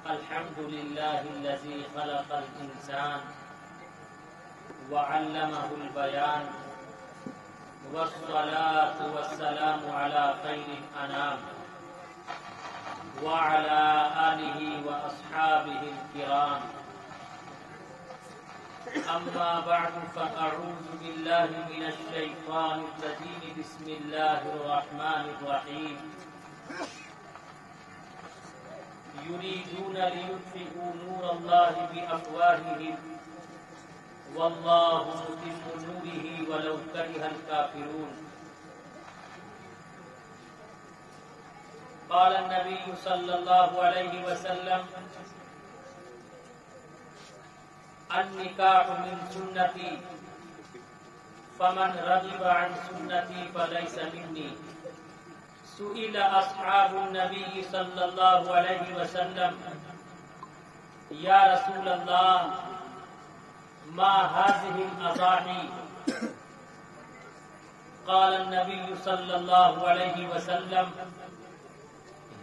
الحمد لله الذي خلق الإنسان وعلمه البيان والصلاة والسلام على خير الأنام وعلى آله وأصحابه الكرام. أما بعد فأعوذ بالله من الشيطان الرجيم. بسم الله الرحمن الرحيم. يريدون ليطفئوا نور الله بأفواههم والله متم نوره ولو كره الكافرون. قال النبي صلى الله عليه وسلم: النكاح من سنتي فمن رغب عن سنتي فليس مني. سئل أصحاب النبي صلى الله عليه وسلم: يا رسول الله ما هذه الأضاحي؟ قال النبي صلى الله عليه وسلم: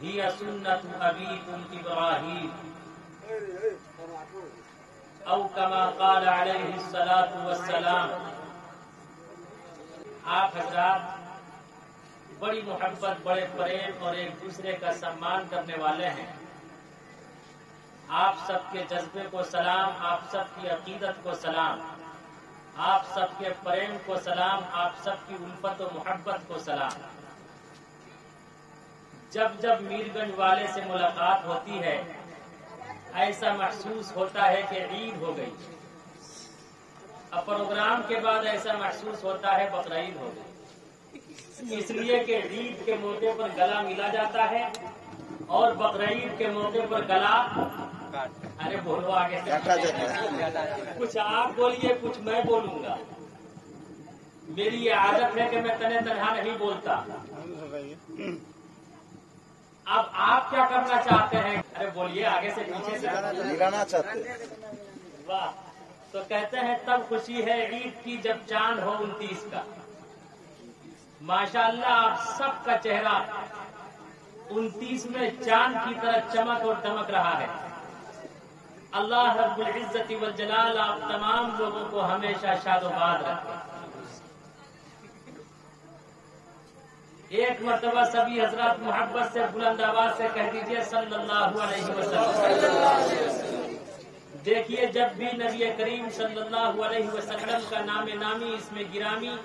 هي سنة أبيكم إبراهيم أو كما قال عليه الصلاة والسلام. آپ حضرات بڑی محبت، بڑے پریم اور ایک دوسرے کا سمان کرنے والے ہیں. آپ سب کے جذبے کو سلام، آپ سب کی عقیدت کو سلام، آپ سب کے پریم کو سلام، آپ سب کی الفت و محبت کو سلام. جب جب میرگنج والے سے ملاقات ہوتی ہے ایسا محسوس ہوتا ہے کہ عید ہو گئی، اور پروگرام کے بعد ایسا محسوس ہوتا ہے بقرعید ہو گئی. اس لیے کہ عید کے موقع پر گلا ملا جاتا ہے اور بقرعید کے موقع پر گلا ارے بولو آگے سے کچھ آپ بولیے کچھ میں بولوں گا. میری یہ عادت ہے کہ میں تنہ تنہا نہیں بولتا. اب آپ کیا کرنا چاہتے ہیں؟ ارے بولیے آگے سے پیچھے سے ملانا چاہتے. واہ. تو کہتے ہیں تب خوشی ہے عید کی جب چاند ہو 29 کا. ماشاءاللہ آپ سب کا چہرہ 29 میں چاند کی طرح چمک اور دمک رہا ہے. اللہ رب العزت والجلال آپ تمام لوگوں کو ہمیشہ شاد و باد رکھے. ایک مرتبہ سبھی حضرات محبت سے بلند آواز سے کہہ دیجئے صلی اللہ علیہ وسلم. دیکھیے جب بھی نبی کریم صلی اللہ علیہ وسلم کا نام نامی، اس میں گرامی،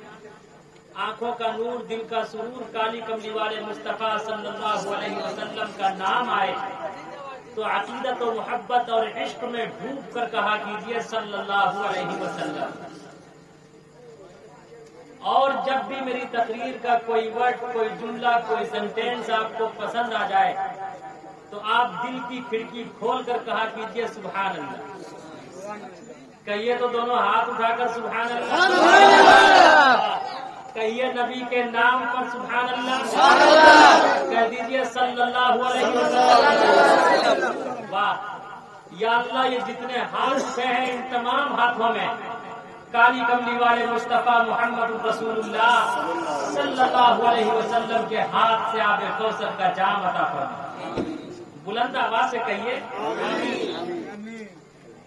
آنکھوں کا نور، دل کا سرور، کالی کملی والے مصطفیٰ صلی اللہ علیہ وسلم کا نام آئے تو عقیدت و محبت اور عشق میں ڈوب کر کہا کیجیے صلی اللہ علیہ وسلم. اور جب بھی میری تقریر کا کوئی ورڈ، کوئی جملہ، کوئی سینٹینس آپ کو پسند آ جائے تو آپ دل کی کھڑکی کھول کر کہا کیجیے سبحان اللہ. کہیے تو دونوں ہاتھ اٹھا کر سبحان اللہ. کہیے نبی کے نام پر سبحان اللہ. کہہ دیجیے صلی اللہ علیہ وسلم. واہ. یا اللہ یہ جتنے ہاتھ سے ہیں ان تمام ہاتھوں میں کالی کملی والے مصطفیٰ محمد رسول اللہ صلی اللہ علیہ وسلم کے ہاتھ سے آب کوثر کا جام عطا فرما. بلند آواز سے کہیے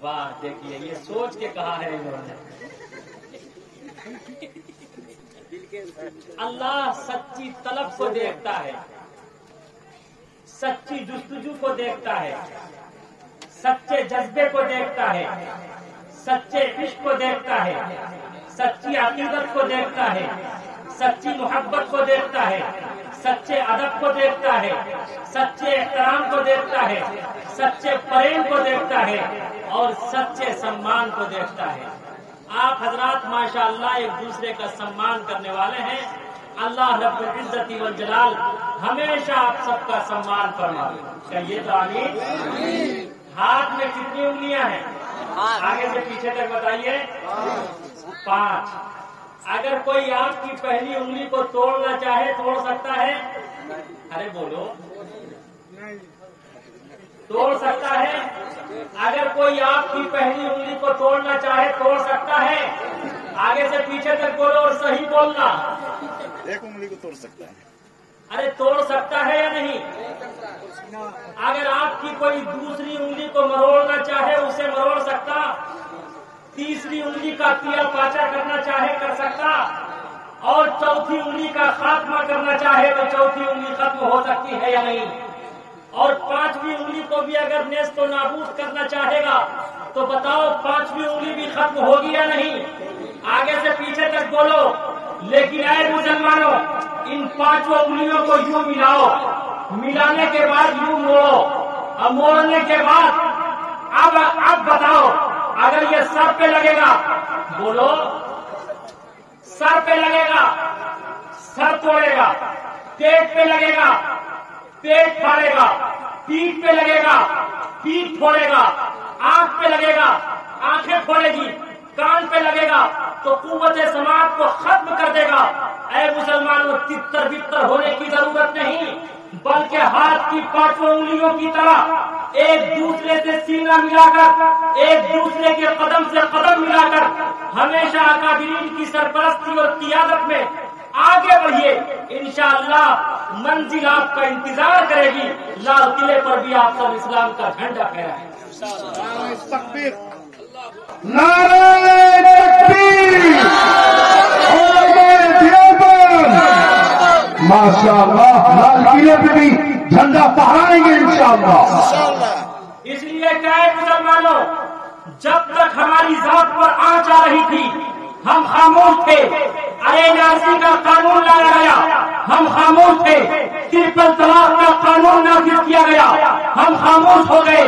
واہ. دیکھیے یہ سوچ کے کہا ہے انہوں نے. اللہ سچی طلب کو دیکھتا ہے، سچی جستجو کو دیکھتا ہے، سچے جذبے کو دیکھتا ہے، سچے عشق کو دیکھتا ہے، سچی عقیدت کو دیکھتا ہے، سچی محبت کو دیکھتا ہے، سچے ادب کو دیکھتا ہے، سچے احترام کو دیکھتا ہے، سچے پریم کو دیکھتا ہے اور سچے سمان کو دیکھتا ہے. آپ حضرات ماشاءاللہ ایک دوسرے کا سمان کرنے والے ہیں. اللہ رب العزت والجلال ہمیشہ آپ سب کا سمان فرمائے. کہیے تو آمین. ہاتھ میں کتنی انگلیاں ہیں؟ آگے سے پیچھے تک بتائیے. 5. اگر کوئی آپ کی پہلی انگلی کو توڑنا چاہے توڑ سکتا ہے؟ ارے بولو. توڑ سکتا ہے؟ اگر کوئی آپ کی پہلی انگلی کو توڑنا چاہے توڑ سکتا ہے؟ آگے سے پیچھے تک بولو اور صحیح بولنا. ایک انگلی کو توڑ سکتا ہے. ارے توڑ سکتا ہے یا نہیں؟ اگر آپ کی کوئی دوسری انگلی کو مروڑنا چاہے اسے مروڑ سکتا، تیسری انگلی کا پیا پاچا کرنا چاہے کر سکتا، اور چوتھی انگلی کا خاتمہ کرنا چاہے تو چوتھی انگلی ختم ہو سکتی ہے یا نہیں؟ اور پانچویں انگلی کو بھی اگر نیست و نابود کرنا چاہے گا تو بتاؤ پانچویں انگلی بھی ختم ہوگی یا نہیں؟ آگے سے پیچھے تک بولو. لیکن اے مسلمانوں، ان پانچوں انگلیوں کو یوں ملاؤ، ملانے کے بعد یوں موڑو، اور موڑنے کے بعد اب بتاؤ اگر یہ سر پہ لگے گا، بولو سر پہ لگے گا سر توڑے گا، پیٹ پہ لگے گا پیٹ پھاڑے گا، پیٹھ پہ لگے گا پیٹھ پھوڑے گا، آنکھ پہ لگے گا آنکھیں پھوڑے گی، کان پہ لگے گا تو قوت سماعت کو ختم کر دے گا. اے مسلمانوں، تتر بتر ہونے کی ضرورت نہیں، بلکہ ہاتھ کی پانچوں انگلیوں کی طرح ایک دوسرے سے سینہ ملا کر، ایک دوسرے کے قدم سے قدم ملا کر ہمیشہ اکابرین کی سرپرستی اور قیادت میں آگے بڑھیے. انشاءاللہ منزل آپ کا انتظار کرے گی. لال قلعے پر بھی آپ سب اسلام کا جھنڈا پھہرائیں. نعرہ تکبیر، ماشاءاللہ لال قلعے پہ بھی جھنڈا پھہرائیں گے انشاءاللہ. اس لیے کہ مسلمانوں، جب تک ہماری ذات پر آنچ آ رہی تھی ہم خاموش تھے. NRC کا قانون لایا گیا، ہم خاموش تھے. ٹرپل طلاق کا قانون نافذ کیا گیا، ہم خاموش ہو گئے.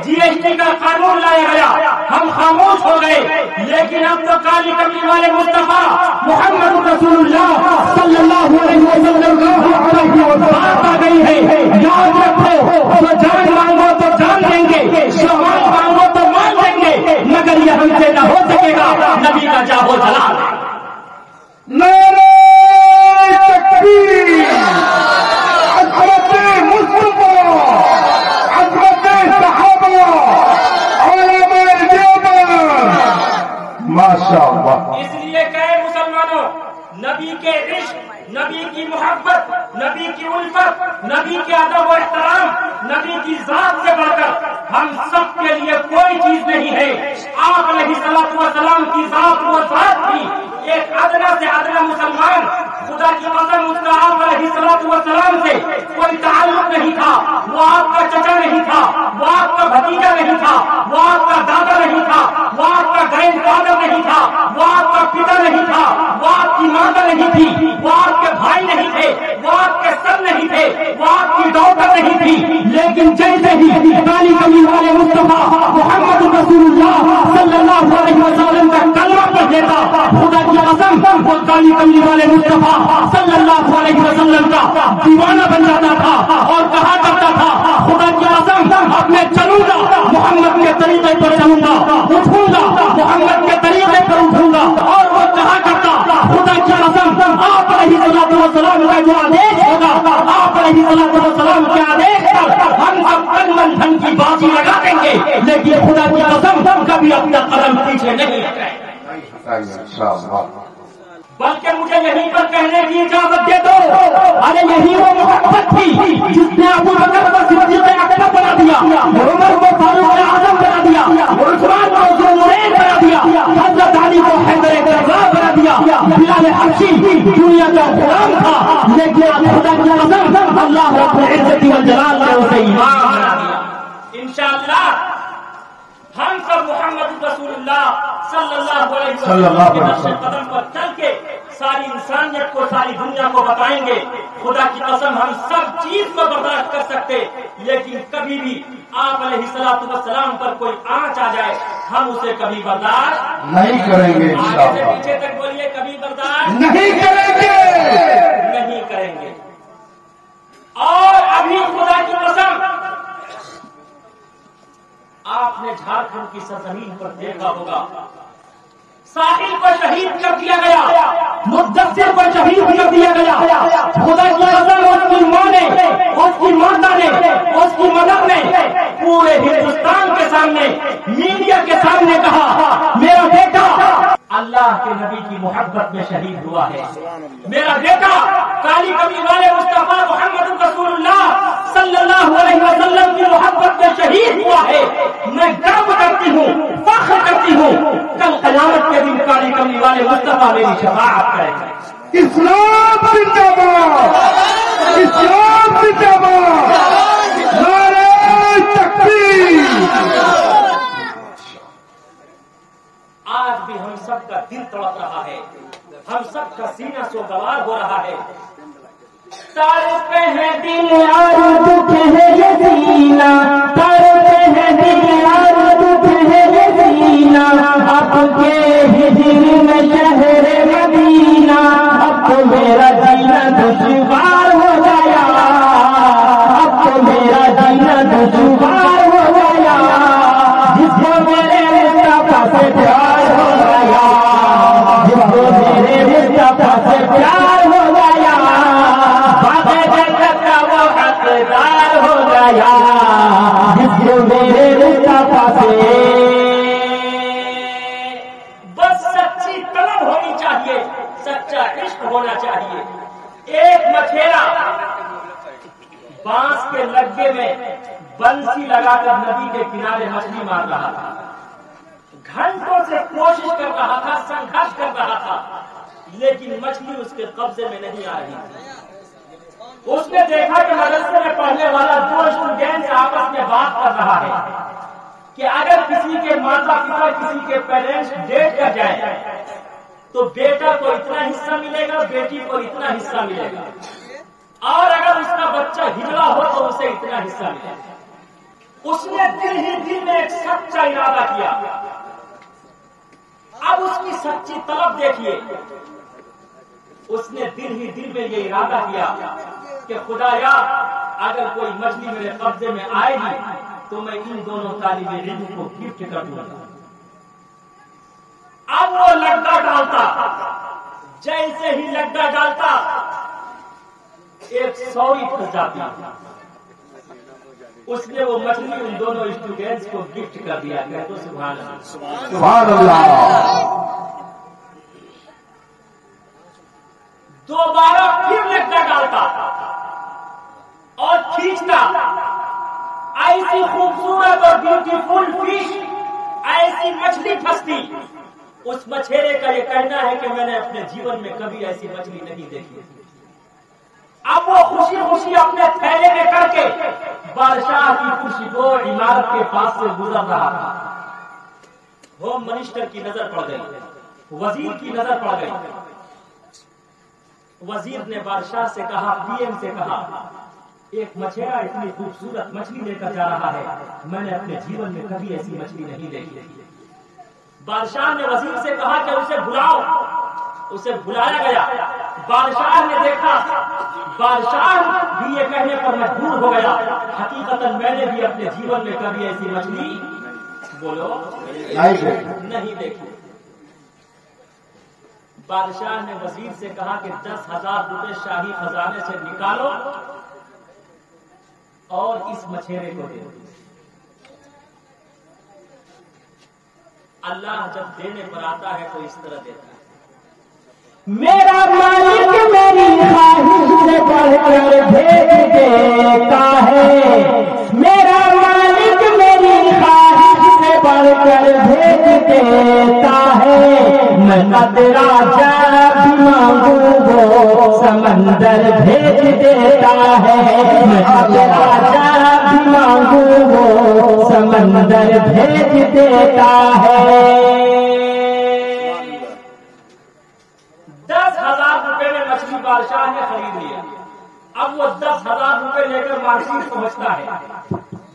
GST کا قانون لایا گیا، ہم خاموش ہو گئے. لیکن اب تو کالی کملی والے مصطفیٰ محمد رسول اللہ صلی اللہ علیہ وسلم بات آ گئی ہے. یاد رکھو، تو جان مانگو تو جان دیں گے، شمال مانگو تو مان دیں گے، مگر یہ ہم سے نہ ہو سکے گا. نبی کا جاہو جلال. نعرہ تکبیر، عظمت مصطفیٰ، عظمت صحابہ، علماء دیوبند، ماشاءاللہ. اس لیے کہ مسلمانوں، نبی کے عشق، نبی کی محبت، نبی کی الفت، نبی کے ادب و احترام، نبی کی ذات سے بڑھ کر ہم سب کے لیے کوئی چیز نہیں ہے. آپ علیہ الصلوۃ والسلام کی ذات و ذات تھی. ایک ادنا سے ادنا مسلمان، خدا کی قسم اس کا آپ علیہ الصلوۃ والسلام سے کوئی تعلق نہیں تھا. وہ آپ کا چچا نہیں تھا، وہ آپ کا بھتیجا نہیں تھا، وہ آپ کا دادا نہیں تھا، وہ آپ کا گرینڈ فادر نہیں تھا، وہ آپ کا پتا نہیں تھا، وہ آپ کی ماں نہیں تھی، وہ آپ کے بھائی نہیں تھے، وہ آپ کے سب نہیں تھے، وہ آپ کی ڈاکٹر نہیں تھی. لیکن جیسے ہی کالی کملی والے مصطفیٰ محمد رسول اللہ صلی اللہ علیہ وسلم کا کلمہ پڑھ لیتا، خدا کی قسم وہ کالی کملی والے مصطفیٰ صلی اللہ علیہ وسلم کا دیوانہ بن جاتا تھا اور کہا کرتا تھا خدا کی قسم اب میں چلوں گا محمد کے طریقے پر چلوں گا، اٹھوں گا محمد کے طریقے پر اٹھوں گا. اور وہ کہا کرتا خدا کی قسم آپ علیہ الصلوۃ والسلام کا جو آدیش ہوگا، آپ علیہ الصلوۃ والسلام کے آدیش پر ہم سب تن من دھن کی بازی لگا دیں گے، لیکن خدا کی قسم کبھی اپنا قدم پیچھے نہیں ہٹائیں. بلکہ مجھے یہیں پر کہنے کی اجازت دے دو، ارے یہی وہ محبت تھی جس نے ابو بکر کو صدیق اکبر بنا دیا، عمر کو فاروق اعظم بنا دیا، عثمان کو ذوالنورین بنا دیا، حضرت علی کو حیدر کرار بنا دیا. بلال حبشی دنیا کا غلام تھا، لیکن خدا کی قسم اللہ رب العزت والجلال نے اسے ایمان بنا دیا. انشاءاللہ ہم سب محمد رسول اللہ صلی اللہ علیہ وسلم کے نقش قدم پر چل کے ساری انسانیت کو، ساری دنیا کو بتائیں گے. خدا کی قسم ہم سب چیز کو برداشت کر سکتے، لیکن کبھی بھی آپ علیہ الصلوۃ والسلام پر کوئی آنچ آ جائے ہم اسے کبھی برداشت نہیں کریں گے. آگے سے پیچھے تک بولیے، کبھی برداشت نہیں کریں گے، نہیں کریں گے. اور ابھی خدا کی قسم آپ نے جھارکھنڈ کی سرزمین پر دیکھا ہوگا، ساحل کو شہید کر دیا گیا، مدثر کو شہید کر دیا گیا. خدا کی قسم اس کی ماں نے، اس کی ماتا نے، اس کی مدر نے پورے ہندوستان کے سامنے، میڈیا کے سامنے کہا میرا بیٹا اللہ اللہ کے نبی کی محبت میں شہید ہوا ہے. میرا بیٹا کالی کملی والے مصطفیٰ محمد رسول اللہ صلی اللہ علیہ وسلم کی محبت میں شہید ہوا ہے. میں گرو کرتی ہوں, فخر کرتی ہوں, کل قیامت کے دن کالی کملی والے مصطفیٰ میری شفاعت کریں گے. اسلام زندہ باد, اسلام زندہ باد, نعرہ تکبیر. آج بھی ہم سب کا دل تڑپ رہا ہے, ہم سب کا سینہ سوگوار ہو رہا ہے. تڑپے ہیں دل اور دکھ ہے یہ سینہ, تڑپے ہیں دل اور دکھ ہے یہ سینہ, اب کے ہجر میں شہر مدینہ, اب تو میرا جینا دشوار ہو گیا, اب تو میرا جینا دشوار ہو گیا, جس کو میرے مصطفیٰ سے پیار ہو گیا, جس کو میرے مصطفیٰ سے پیار ہو گیا, بابے جنت کا وہ حقدار ہو گیا, جس کو میرے مصطفیٰ سے. بس سچی طلب ہونی چاہیے, سچا عشق ہونا چاہیے. ایک مچھیرا بانس کے لگے میں بنسی لگا کر ندی کے کنارے مچھلی مار رہا تھا. گھنٹوں سے کوشش کر رہا تھا, سنگھرش کر رہا تھا, لیکن مچھلی اس کے قبضے میں نہیں آ رہی تھی. اس نے دیکھا کہ مدرسے میں پڑھنے والا دو اسٹوڈینٹ آپس میں بات کر رہا ہے کہ اگر کسی کے ماتا پتا کسی کے پیرنٹس ڈیٹ کر جائے تو بیٹا کو اتنا حصہ ملے گا, بیٹی کو اتنا حصہ ملے گا, اور اگر اس کا بچہ ہجڑا ہو تو اسے اتنا حصہ ملے گا. اس نے دل ہی دل میں ایک سچا ارادہ کیا. اب اس کی سچی طلب دیکھیے, اس نے دل ہی دل میں یہ ارادہ کیا کہ خدایا اگر کوئی مچھلی میرے قبضے میں آئے گی تو میں ان دونوں طالب علم کو گفٹ کر دوں گا. اب وہ لگا ڈالتا, جیسے ہی لگا ڈالتا ایک سوری پھنس جاتی. اس نے وہ مچھلی ان دونوں اسٹوڈینٹس کو گفٹ کر دیا. تو سبحان اللہ, سبحان اللہ. دوبارہ پھر لگا ڈالتا اور کھینچتا. ایسی خوبصورت اور بیوٹیفل فش, ایسی مچھلی پھنستی. اس مچھیرے کا یہ کہنا ہے کہ میں نے اپنے جیون میں کبھی ایسی مچھلی نہیں دیکھی. اب وہ خوشی خوشی اپنے تھیلے میں کر کے بادشاہ کی خوشی کو عمارت کے پاس سے گزر رہا تھا. ہوم منسٹر کی نظر پڑ گئی, وزیر کی نظر پڑ گئی. وزیر نے بادشاہ سے کہا, پی ایم سے کہا, ایک مچھیرا اتنی خوبصورت مچھلی لے کر جا رہا ہے, میں نے اپنے جیون میں کبھی ایسی مچھلی نہیں دیکھی. بادشاہ نے وزیر سے کہا کہ اسے بلاؤ. اسے بلایا گیا. بادشاہ نے دیکھا, بادشاہ بھی یہ کہنے پر مجبور ہو گیا حقیقتاً میں نے بھی اپنے جیون میں کبھی ایسی مچھلی بولو نہیں دیکھی. بادشاہ نے وزیر سے کہا کہ 10,000 روپے شاہی خزانے سے نکالو اور اس مچھیرے کو دے. اللہ جب دینے پر آتا ہے تو اس طرح دیتا ہے. میرا مالک میری خواہش سے بڑھ کر بھیج دیتا ہے, میرا مالک میری خواہش سے بڑھ کر بھیج دیتا ہے. میں تیرا جب مانگوں وہ سمندر بھیج دیتا ہے, میں تیرا جب مانگوں وہ سمندر بھیج دیتا ہے. 10,000 روپے میں مچھلی بادشاہ نے خرید لیا. اب وہ 10,000 روپے لے کر مارکیٹ پہنچتا ہے,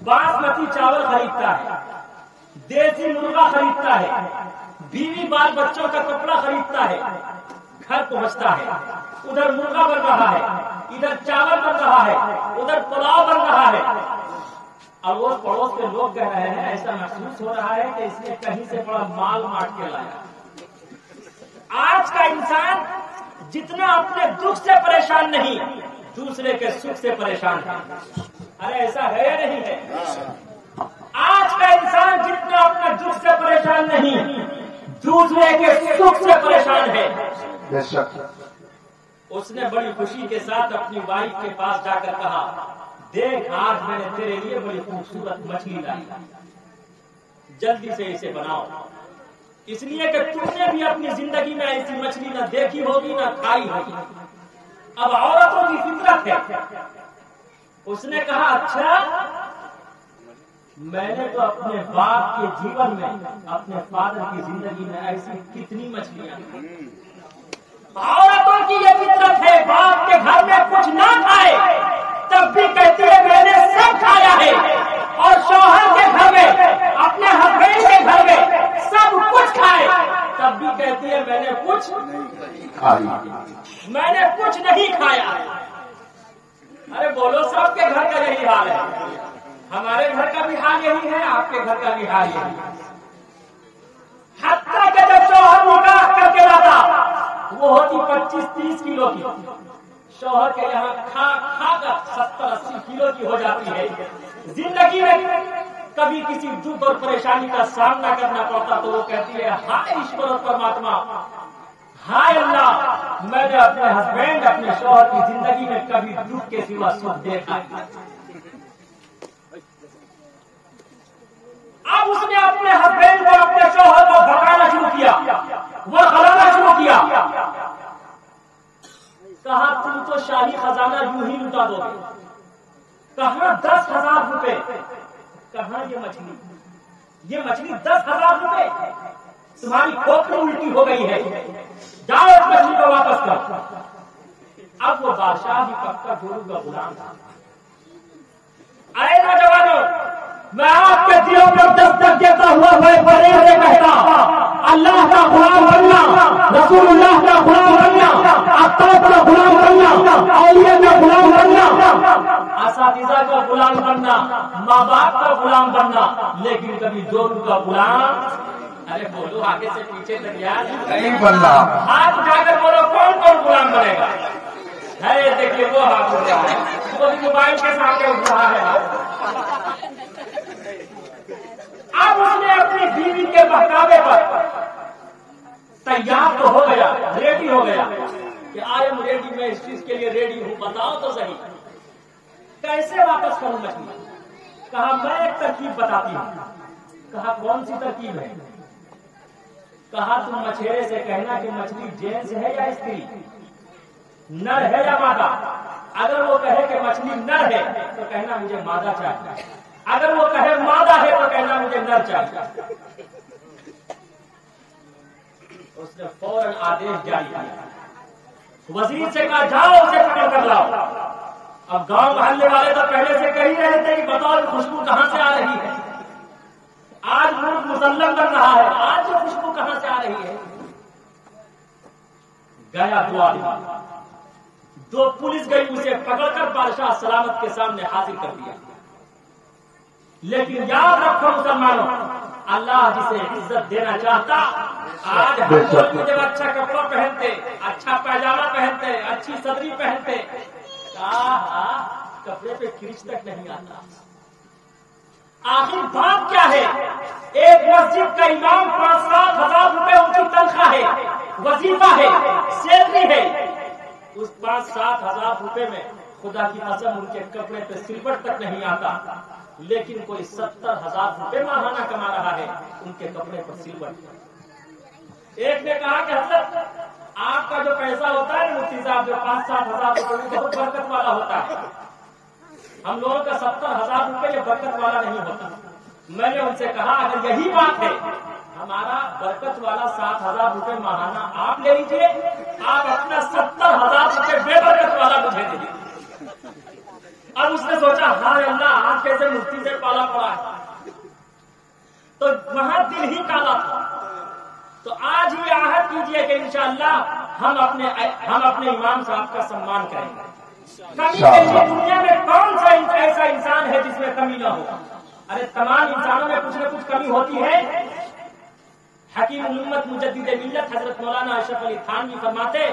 باسمتی چاول خریدتا ہے, دیسی مرغا خریدتا ہے, بیوی بال بچوں کا کپڑا خریدتا ہے. گھر پہنچتا ہے, ادھر مرغا بن رہا ہے, ادھر چاول بن رہا ہے, ادھر پلاؤ بن رہا ہے. اڑوس پڑوس کے لوگ کہہ رہے ہیں ایسا محسوس ہو رہا ہے کہ اس نے کہیں سے بڑا مال ماٹ کے لایا. آج کا انسان جتنا اپنے دکھ سے پریشان نہیں, دوسرے کے سکھ سے پریشان ہے. ارے ایسا ہے یا نہیں ہے؟ آج کا انسان جتنا اپنے دکھ سے پریشان نہیں, دوسرے دوسرے کے سکھ سے پریشان ہے. بے شک. اس نے بڑی خوشی کے ساتھ اپنی وائف کے پاس جا کر کہا دیکھ آج میں نے تیرے لیے بڑی خوبصورت مچھلی لائی, جلدی سے اسے بناؤ, اس لیے کہ تم نے بھی اپنی زندگی میں ایسی مچھلی نہ دیکھی ہوگی نہ کھائی ہوگی. اب عورتوں کی فطرت ہے. اس نے کہا اچھا میں نے تو اپنے باپ کے جیون میں اپنے فادر کی زندگی میں ایسی کتنی مچھلیاں. عورتوں کی یہ فطرت ہے باپ کے گھر میں کچھ نہ کھائے تب بھی کہتی ہے میں نے سب کھایا ہے, اور شوہر کے گھر میں اپنے ہسبینڈ کے گھر میں سب کچھ کھائے تب بھی کہتی ہے میں نے کچھ نہیں کھایا. ارے بولو سب کے گھر کا یہی حال ہے, ہمارے گھر کا بھی حال یہی ہے, آپ کے گھر کا بھی حال یہی ہے. حتیٰ کہ جب شوہر نکاح کر کے لاتا وہ ہوتی 25-30 کلو کی, شوہر کے یہاں کھا کر 70-80 کلو کی ہو جاتی ہے. زندگی میں کبھی کسی دکھ اور پریشانی کا سامنا کرنا پڑتا تو وہ کہتی ہے ہائے ایشور پرماتما, ہائے اللہ میں نے اپنے ہسبینڈ اپنے شوہر کی زندگی میں کبھی دکھ کے سوا سکھ دیکھا. اب اس نے اپنے ہسبینڈ کو اپنے شوہر کو بھگانا شروع کیا, وہ غلانا شروع کیا. کہا تم تو شاہی خزانہ یوں ہی لٹا دو گے, کہاں 10,000 روپے, کہاں یہ مچھلی 10,000 روپے, تمہاری کھوپڑی الٹی ہو گئی ہے, جاؤ اس مچھلی کو واپس کرو. اب وہ بادشاہ بھی پکا گورو کا غلام تھا. اے نوجوانوں میں آپ کے دلوں پر دستک دیتا ہوا میں بڑے سے کہتا اللہ کا غلام بننا, رسول اللہ کا غلام بننا, آفتاب کا غلام بننا, اولیاء کا غلام بننا, اساتذہ کا غلام بننا, ماں باپ کا غلام بننا, لیکن کبھی دونوں کا غلام. ارے بولو آگے سے پیچھے تک یار نہیں بننا. ہاتھ اٹھا کر بولو کون کون غلام بنے گا. ارے دیکھیے وہ ہاتھ اٹھ رہا ہے, وہ موبائل کے سامنے اٹھ رہا ہے. اب اس نے اپنی بیوی کے بہکاوے پر تیار تو ہو گیا, ریڈی ہو گیا کہ آئی ایم ریڈی, میں اس چیز کے لیے ریڈی ہوں, بتاؤ تو صحیح کیسے واپس کروں مچھلی. کہا میں ایک ترکیب بتاتی ہوں. کہا کون سی ترکیب ہے. کہا تم مچھیرے سے کہنا کہ مچھلی جینس ہے یا استری, نر ہے یا مادہ. اگر وہ کہے کہ مچھلی نر ہے تو کہنا مجھے مادہ چاہیے, اگر وہ کہے مادہ ہے تو کہنا مجھے نر چاہیے. اس نے فوراً آدیش جاری کیا, وزیر سے کہا جاؤ اسے پکڑ کر لاؤ. اب گاؤں محلے والے تو پہلے سے کہہ رہے تھے کہ بطور خوشبو کہاں سے آ رہی ہے, آج ملک مسلم بن رہا ہے, آج یہ خوشبو کہاں سے آ رہی ہے. گیا 2 آدمی, 2 پولیس گئی, اسے پکڑ کر بادشاہ سلامت کے سامنے حاضر کر دیا. لیکن یاد رکھو مسلمانوں, اللہ جسے عزت دینا چاہتا آج ہم لوگ جب اچھا کپڑا پہنتے, اچھا پیجامہ پہنتے, اچھی صدری پہنتے, کپڑے پہ کرچ تک نہیں آتا. آخر بات کیا ہے, ایک مسجد کا امام 5-7 ہزار روپے ان کی تنخواہ ہے, وظیفہ ہے, سیلری ہے. اس 5-7 ہزار روپے میں خدا کی قسم ان کے کپڑے پہ سلور تک نہیں آتا, لیکن کوئی 70,000 روپے ماہانہ کما رہا ہے ان کے کپڑے پر سلور. ایک نے کہا کہ حضرت آپ کا جو پیسہ ہوتا ہے مفتی صاحب جو 5-7 ہزار روپے بہت برکت والا ہوتا ہے, ہم لوگوں کا 70,000 روپے یہ برکت والا نہیں ہوتا. میں نے ان سے کہا اگر یہی بات ہے ہمارا برکت والا 7,000 روپے ماہانہ آپ لے لیجیے, آپ اپنا 70,000 روپے بے برکت والا مجھے دے دیجیے. اب اس نے سوچا ہائے اللہ آج کیسے مفتی سے پالا پڑا ہے, تو وہاں دل ہی کالا تھا. تو آج ہی عہد کیجیے کہ انشاءاللہ ہم اپنے امام صاحب کا سمان کریں گے. کمی کے لیے دنیا میں کون سا ایسا انسان ہے جس میں کمی نہ ہو. ارے تمام انسانوں میں کچھ نہ کچھ کمی ہوتی ہے. حکیم الامت مجدد ملت حضرت مولانا اشرف علی تھانوی فرماتے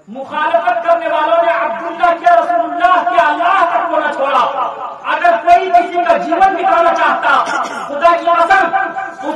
مخالفت کرنے والوں نے عبداللہ کے رسول اللہ کے اللہ تک کو نہ چھوڑا. اگر کوئی کسی کا جیون بتانا چاہتا خدا کی قسم اس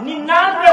99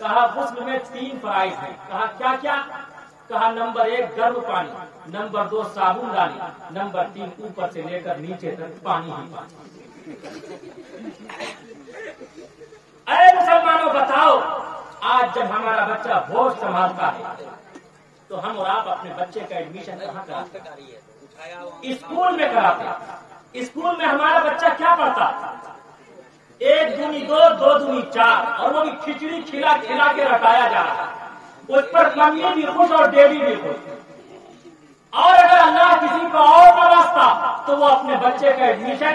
کہا غسل میں 3 فرائض ہیں. کہا کیا کیا؟ کہا نمبر 1 گرم پانی، نمبر 2 صابن ڈالی، نمبر 3 اوپر سے لے کر نیچے تک پانی ہی پانی. اے مسلمانوں بتاؤ، آج جب ہمارا بچہ ہوش سنبھالتا ہے تو ہم اور آپ اپنے بچے کا ایڈمیشن کہاں کراتے ہیں؟ اسکول میں کراتے ہیں. اسکول میں ہمارا بچہ کیا پڑھتا؟ 1 دونی 2 2 دونی 4، اور وہ بھی کھچڑی کھلا کھلا کے رٹایا جا رہا ہے. اس پر ممی بھی خوش اور ڈیڈی بھی خوش. اور اگر اللہ کسی کو اور نوازتا تو وہ اپنے بچے کا ایڈمیشن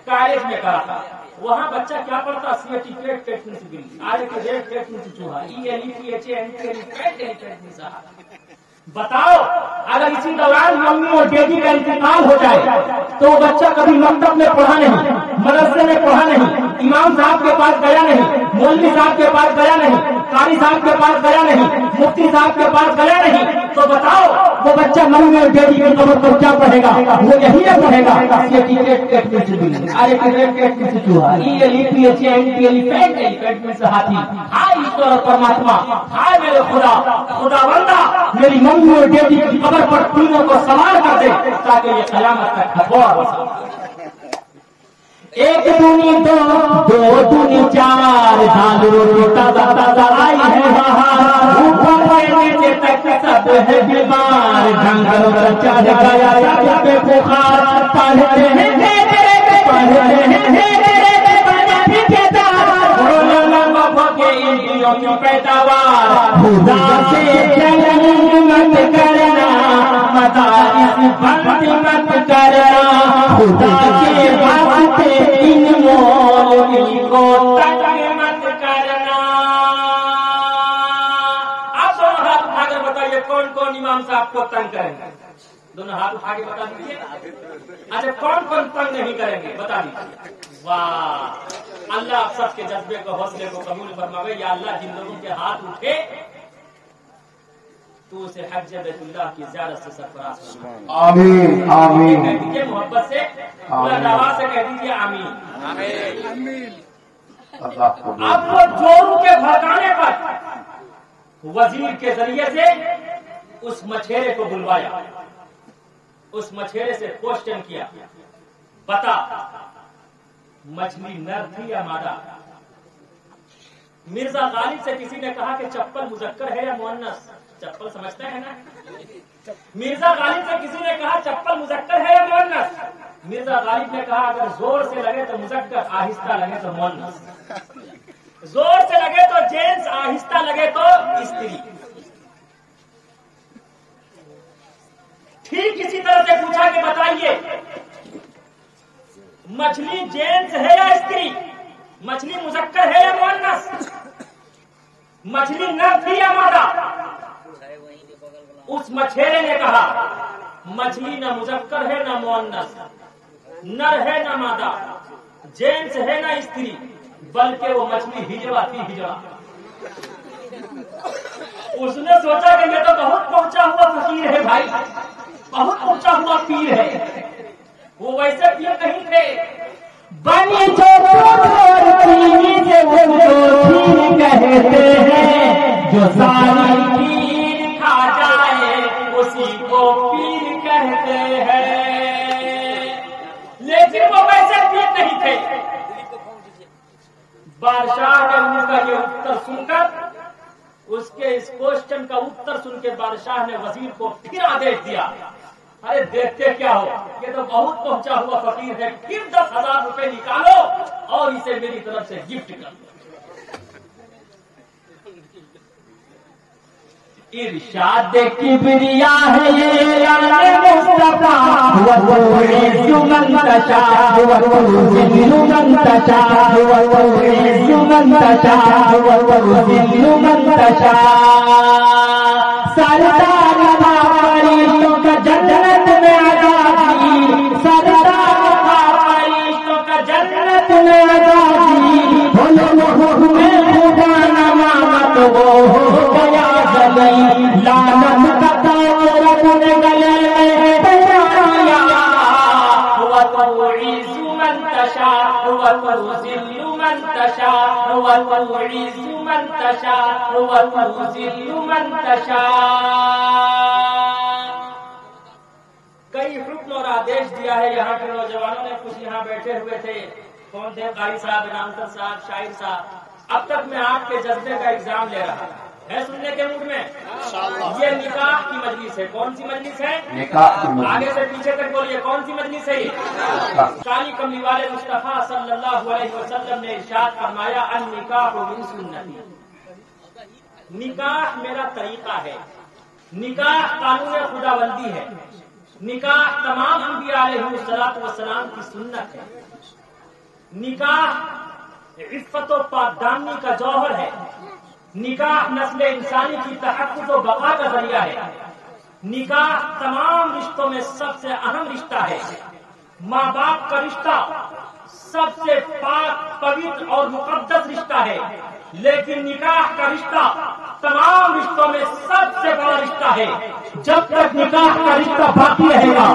کالج میں کراتا. وہاں بچہ کیا پڑھتا؟ سرٹیفکیٹ ٹیکنیسبل آج کے ریٹ ٹیکنیس چوہا بتاؤ. اگر اسی دوران ممی اور ڈیڈی کا انتقال ہو جائے تو وہ بچہ کبھی مکتب میں پڑھا نہیں، مدرسے میں پڑھا نہیں، امام صاحب کے پاس گیا نہیں، مولوی صاحب کے پاس گیا نہیں، قاری صاحب کے پاس گیا نہیں، مفتی صاحب کے پاس گیا نہیں، تو بتاؤ وہ بچہ ممی اور ڈیڈی کی قبر پر کیا پڑھے گا؟ وہ یہی نہ پڑھے گا ہاتھی. ہائے ایشور پرماتما، ہائے میرے خدا، خدا بندہ میری ممی اور ڈیڈی کی قبر پر تینوں کو سوار کر دے تاکہ یہ قیامت تک ہتھوڑا بسا. 1 دونی 2 2 دونی 4، دال روٹی تازہ تازہ آئی ہے بہار، اوپر نیچے تک سب ہے بیمار، ڈنگر پر چڑھ گیا سب پہ بخار، پڑھتے ہیں کی پیداوار. خدا سے جنگ مت کرنا، مدارس بند مت کرنا، خدا کے واسطے ان مولوی کو تنگ مت کرنا. آپ دونوں ہاتھ اٹھا کر بتائیے کون کون امام صاحب کو تنگ کریں گے؟ دونوں ہاتھ اٹھا کے بتا دیجیے. اچھا کون کون تنگ نہیں کریں گے بتا دیجیے. واہ، اللہ آپ سب کے جذبے کو حوصلے کو قبول فرماوے. یا اللہ جن لوگوں کے ہاتھ اٹھے تو اسے حج بیت اللہ کی زیارت سے سرفراز فرما. آمین آمین. کہہ دیجیے محبت سے، بلند آواز سے کہہ دیجیے آمین. اب وہ چوروں کے بھڑکانے پر وزیر کے ذریعے سے اس مچھیرے کو بلوایا، اس مچھیرے سے کوشچن کیا، بتا مچھلی نر تھی یا مادہ؟ مرزا غالب سے کسی نے کہا کہ چپل مذکر ہے یا مؤنث؟ چپل سمجھتے ہیں نا. مرزا غالب سے کسی نے کہا چپل مذکر ہے یا مؤنث؟ مرزا غالب نے کہا اگر زور سے لگے تو مذکر، آہستہ لگے تو مؤنث. زور سے لگے تو جینس، آہستہ لگے تو استری. ٹھیک اسی طرح سے پوچھا کہ بتائیے مچھلی جینس ہے یا استری؟ مچھلی مذکر ہے یا مؤنث؟ مچھلی نر تھی یا مادہ؟ اس مچھیرے نے کہا مچھلی نہ مذکر ہے نہ مؤنث، نر ہے نہ مادہ، جینس ہے نہ استری، بلکہ وہ مچھلی ہجڑا تھی، ہجڑا. اس نے سوچا کہ یہ تو بہت پہنچا ہوا فقیر ہے بھائی، بہت پہنچا ہوا پیر ہے. وہ ویسے پیر نہیں تھے. بنی جو سے وہ کہتے ہیں، جو ساری پیر کھا جائے اسی کو پیر کہتے ہیں. لیکن وہ ویسے پیر نہیں تھے. بادشاہ نے ان کا یہ اتر سن کر، اس کے اس کوشچن کا اتر سن کے بادشاہ نے وزیر کو پھر آدیش دیا، ارے دیکھتے کیا ہو، یہ تو بہت پہنچا ہوا فقیر ہے، پھر 10,000 روپے نکالو اور اسے میری طرف سے گفٹ کر دو. ارشاد کبریا ہے یہ مصطفیٰ، وَتُعِزُّ مَن تَشَاءُ وَتُذِلُّ مَن تَشَاءُ وَتُعِزُّ مَن تَشَاءُ وَتُذِلُّ مَن تَشَاءُ. سردار تھا فرشتوں کا جنت میں آزادی، سردار تھا فرشتوں کا جنت میں آزادی، خدا نمامت وہ ہو گیا گلی، لعنت کا تاج اپنے گلے میں پہنایا. وَتُعِزُّ مَن تَشَاءُ وَتُذِلُّ من تشاء وتعز من تشاء وتذل من تشاء. کئی حکم اور آدیش دیا ہے. یہاں کے نوجوانوں نے کچھ یہاں بیٹھے ہوئے تھے, کون تھے؟ قاری صاحب, انعامت صاحب, شاعر صاحب. اب تک میں آپ کے جذبے کا ایگزام لے رہا ہے سننے کے موڈ میں. یہ نکاح کی مجلس ہے. کون سی مجلس ہے؟ آگے سے پیچھے تک بولیے, کون سی مجلس ہے؟ کالی کملی والے مصطفیٰ صلی اللہ علیہ وسلم نے ارشاد فرمایا النکاح من سنتی. نکاح میرا طریقہ ہے. نکاح قانون خداوندی ہے. نکاح تمام انبیاء علیہ الصلوۃ والسلام کی سنت ہے. نکاح عفت و پاکدامنی کا جوہر ہے. نکاح نسل انسانی کی تحفظ و بقا کا ذریعہ ہے. نکاح تمام رشتوں میں سب سے اہم رشتہ ہے. ماں باپ کا رشتہ سب سے پاک, پوتر اور مقدس رشتہ ہے. لیکن نکاح کا رشتہ تمام رشتوں میں سب سے بڑا رشتہ ہے. جب تک نکاح کا رشتہ باقی رہے گا,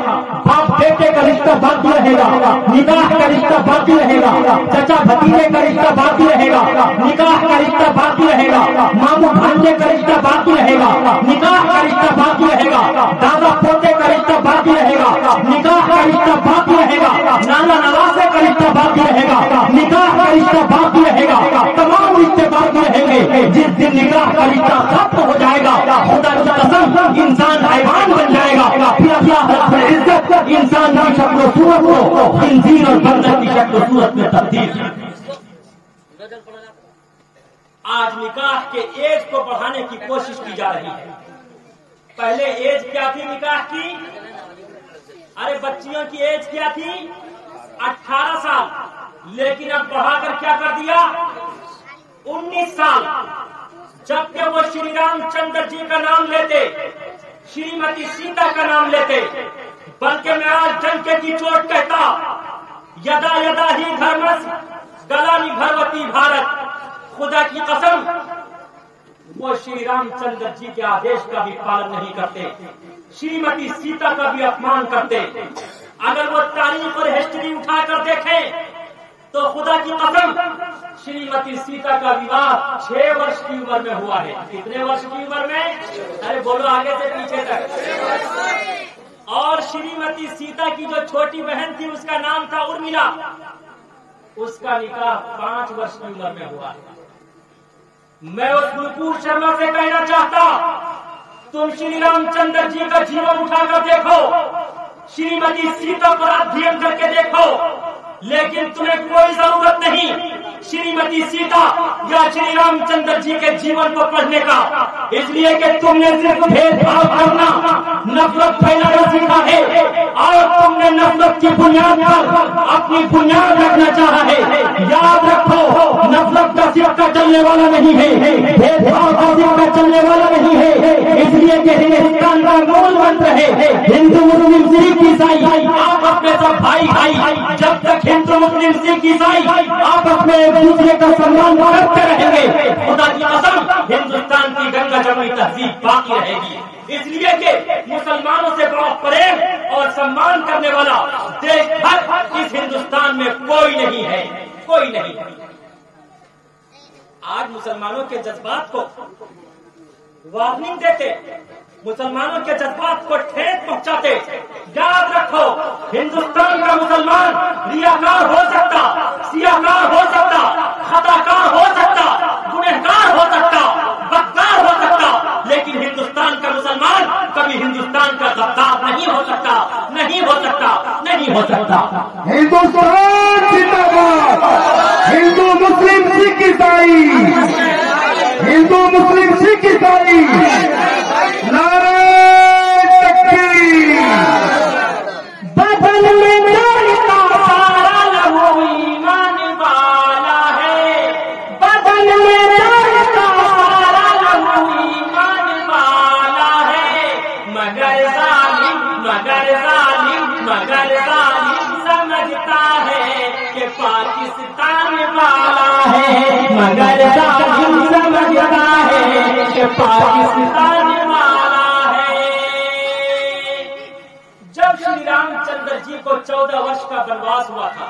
باپ بیٹے کا رشتہ باقی رہے گا, نکاح کا رشتہ باقی رہے گا, چچا بھتیجے کا رشتہ باقی رہے گا, نکاح کا رشتہ باقی رہے گا, ماموں بھانجے کا رشتہ باقی رہے گا, نکاح کا رشتہ باقی رہے گا, دادا پوتے کا رشتہ باقی رہے گا, نکاح کا رشتہ باقی رہے گا, نانا نواسے کا رشتہ باقی رہے گا, نکاح کا رشتہ باقی رہے گا. تمام رشتے باقی رہیں گے. جس دن نکاح کا رشتہ ختم ہو جائے گا, خدا کی قسم انسان حیوان بن جائے گا. پھر اللہ رب العزت انسان کی شکل و صورت کو خنزیر اور بندر کی شکل و صورت میں تبدیل. آج نکاح کے ایج کو بڑھانے کی کوشش کی جا رہی ہے. پہلے ایج کیا تھی نکاح کی؟ ارے بچیوں کی ایج کیا تھی؟ 18 سال. لیکن اب بڑھا کر کیا کر دیا؟ 19 سال. جبکہ وہ شری رام چندر جی کا نام لیتے, شریمتی سیتا کا نام لیتے, بلکہ میں آج ڈنکے کی چوٹ کہتا یدا یدا ہی دھرمس گلانی بھروتی بھارت. خدا کی قسم وہ شری رام چندر جی کے آدیش کا بھی پالن نہیں کرتے, شریمتی سیتا کا بھی اپمان کرتے. اگر وہ تاریخ اور ہسٹری اٹھا کر دیکھیں تو خدا کی قسم شریمتی سیتا کا وواہ 6 ورش کی عمر میں ہوا ہے. کتنے ورش کی عمر میں؟ ارے بولو آگے سے پیچھے تک. اور شریمتی سیتا کی جو چھوٹی بہن تھی اس کا نام تھا ارملا, اس کا نکاح 5 ورش کی عمر میں ہوا ہے. میں اس نپور شرما سے کہنا چاہتا تم شری رام چندر جی کا جیون اٹھا کر دیکھو, شریمتی سیتا پر ادھین کر کے دیکھو, لیکن تمہیں کوئی ضرورت نہیں شریمتی سیتا یا شری رام چندر جی کے جیون کو پڑھنے کا. اس لیے کہ تم نے صرف بھید بھاؤ کرنا, نفرت پھیلانا سیکھا ہے, اور تم نے نفرت کی بنیاد پر اپنی بنیاد رکھنا چاہا ہے. یاد رکھو نفرت کا سکہ چلنے والا نہیں ہے, بھید بھاؤ کا سکہ چلنے والا نہیں ہے. اس لیے کہ ہندوستان کا مول منتر ہے ہندو مسلم سکھ عیسائی آپ اپنے سب بھائی بھائی. جب تک ہندو مسلم سکھ عیسائی آپ اپنے ایک دوسرے کا سمان کرتے رہیں گے, خدا کی قسم ہندوستان کی گنگا جمنی تہذیب باقی رہے گی. اس لیے کہ مسلمانوں سے بڑا پریم اور سمان کرنے والا دیش بھر اس ہندوستان میں کوئی نہیں ہے, کوئی نہیں. آج مسلمانوں کے جذبات کو وارننگ دیتے, مسلمانوں کے جذبات کو ٹھیس پہنچاتے. یاد رکھو ہندوستان کا مسلمان ریاکار ہو سکتا, سیاکار ہو سکتا, خطاکار ہو سکتا, گنہگار ہو سکتا, بدکار ہو سکتا, لیکن ہندوستان کا مسلمان کبھی ہندوستان کا غدار نہیں ہو سکتا, نہیں ہو سکتا, نہیں ہو سکتا. ہندوستان زندہ باد, ہندو مسلم سکھ عیسائی, ہندو مسلم سکھ عیسائی, نعرہ تکبیر. بدن میں جان کا سارا لہو ایمان والا ہے, بدن میں جان کا سارا لہو ایمان والا ہے, مگر ظالم مگر ظالم مگر ظالم سمجھتا ہے کہ پاکستان والا ہے, مگر ظالم سمجھتا ہے کہ پاکستان والا ہے. جب شری رام چندر جی کو 14 ورش کا بنواس ہوا تھا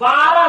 12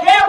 6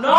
9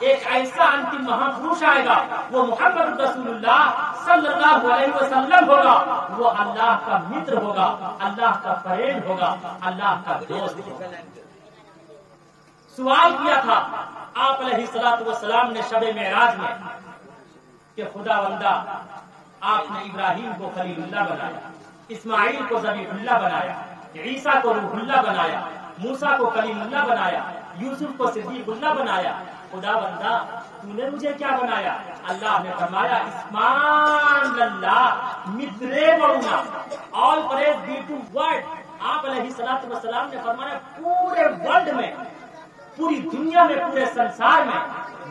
ایک ایسا انتم مہاپروش آئے گا، وہ محمد رسول اللہ صلی اللہ علیہ وسلم ہوگا، وہ اللہ کا متر ہوگا، اللہ کا فرینڈ ہوگا، اللہ کا دوست ہوگا۔ سوال کیا تھا آپ علیہ الصلوۃ والسلام نے شب معراج میں کہ خدا بندہ آپ نے ابراہیم کو خلیل اللہ بنایا، اسماعیل کو ذبیح اللہ بنایا، عیسیٰ کو روح اللہ بنایا، موسیٰ کو کلیم اللہ بنایا، یوسف کو صدیق اللہ بنایا، خدا بندہ تو نے مجھے کیا بنایا؟ اللہ نے فرمایا اسمان اللہ مدرے بڑھنا آل پریز بی ٹو ورلڈ۔ آپ علیہ الصلوۃ والسلام نے فرمایا پورے ورلڈ میں، پوری دنیا میں، پورے سنسار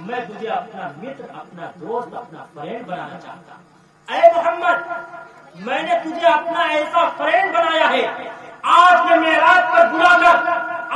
میں تجھے اپنا متر، اپنا دوست، اپنا فرینڈ بنانا چاہتا ہوں۔ اے محمد میں نے تجھے اپنا ایسا فرینڈ بنایا ہے، آج میں معراج پر بلا کر،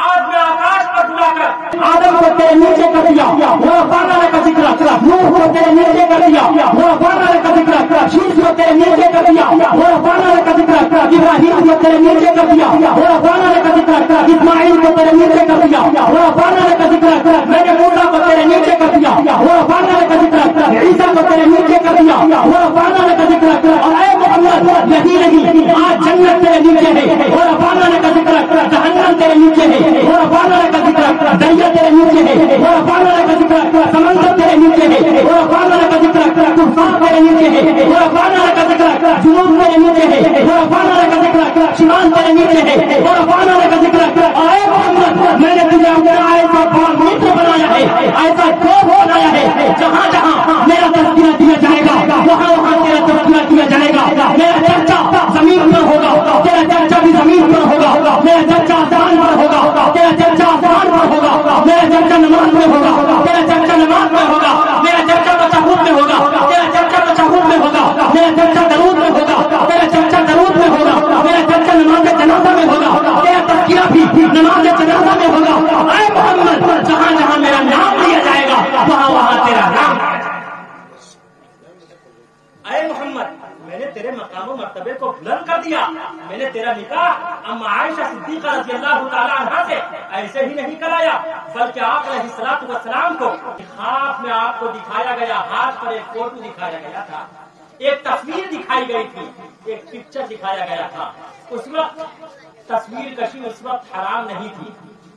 آج میں آکاش پر بلا کر آدم کو تیرے نیچے کر دیا، وہ افغان کا ذکر کر، نوح کو تیرے نیچے کر دیا، وہ افغان کا ذکر کر، شیش کو تیرے نیچے کر دیا، وہ افغان کا ذکر کر، ابراہیم کو تیرے نیچے کر دیا، وہ افغان کا ذکر کر، اسماعیل کو تیرے نیچے کر دیا، وہ افغان کا ذکر کر، میں نے موسیٰ کو تیرے نیچے کر دیا، وہ افغان کا ذکر کر، عیسیٰ کو تیرے نیچے کر دیا، وہ افغان کا ذکر کر۔ اور اے محمد یہی نہیں، آج جنت تیرے نیچے ہے، وہ افغان کا ذکر کر، جہنم تیرے نیچے ہے، وہ افغان کا ذکر کر، دریا تیرے نیچے ہے، وہ افغان کا ذکر کر، سمندر تیرے نیچے ہے، وہ افغان کا ذکر کر، طوفان تیرے نیچے ہے، وہ افغان کا ذکر کر، جنوب تیرے نیچے ہے، وہ افغان کا ذکر کر، شمال تیرے نیچے ہے، وہ افغان کا ذکر کر۔ اے محمد میں نے تجھے اپنا ایسا متر بنایا ہے، ایسا دوست بنایا ہے، جہاں جہاں میرا تذکرہ دیا جائے گا وہاں وہاں تیرا تذکرہ دیا جائے گا۔ میرا چرچا زمین پر ہوگا، تیرا چرچا بھی زمین پر ہوگا، میرا چرچا آسمان پر ہوگا، تیرا چرچا آسمان پر ہوگا، میرا چرچا نماز میں ہوگا، تیرا چرچا نماز میں ہوگا، میرا چرچا تشہد میں ہوگا، تیرا چرچا تشہد میں ہوگا، میرا چرچا درود میں ہوگا، تیرا چرچا درود میں ہوگا، میرا چرچا نماز جنازہ میں ہوگا، تیرا تذکرہ بھی نماز جنازہ میں ہوگا۔ اے محمد جہاں جہاں میرا نام لیا جائے گا وہاں وہاں تیرا نام۔ اے محمد میں نے تیرے مقام و مرتبے کو بلند کر دیا، میں نے تیرا نکاح اما عائشہ صدیقہ رضی اللہ تعالیٰ عنہا سے ایسے ہی نہیں کرایا، بلکہ آپ علیہ الصلوۃ والسلام کو خواب میں آپ کو دکھایا گیا، ہاتھ پر ایک فوٹو دکھایا گیا تھا، ایک تصویر دکھائی گئی تھی، ایک پکچر دکھایا گیا تھا۔ اس وقت تصویر کشی اس وقت حرام نہیں تھی،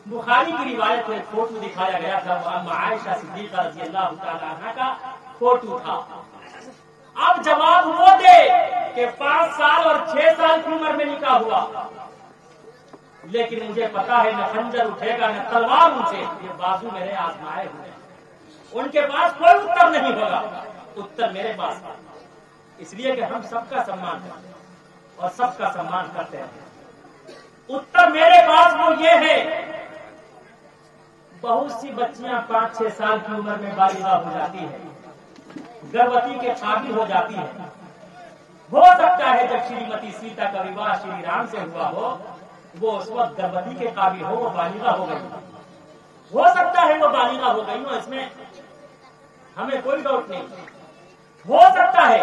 بخاری کی روایت میں ایک فوٹو دکھایا گیا تھا، وہ اما عائشہ صدیقہ رضی اللہ تعالیٰ عنہا کا فوٹو تھا۔ اب جواب وہ دے کہ 5 سال اور 6 سال کی عمر میں نکاح ہوا، لیکن مجھے پتا ہے نہ خنجر اٹھے گا نہ تلوار ان سے، یہ بازو میرے آزمائے ہوئے ہیں، ان کے پاس کوئی اتر نہیں ہوگا، اتر میرے پاس ہے، اس لیے کہ ہم سب کا سمان کرتے ہیں اور سب کا سمان کرتے ہیں۔ اتر میرے پاس وہ یہ ہے، بہت سی بچیاں 5-6 سال کی عمر میں بالغہ ہو جاتی ہے، گروتی کے قابل ہو جاتی ہے، ہو سکتا ہے جب شریمتی سیتا کا وواہ شری رام سے ہوا ہو وہ اس وقت گروتی کے قابل ہو، وہ بالغہ ہو گئی ہو سکتا ہے وہ بالغہ ہو گئی ہو، اس میں ہمیں کوئی ڈاؤٹ نہیں۔ ہو سکتا ہے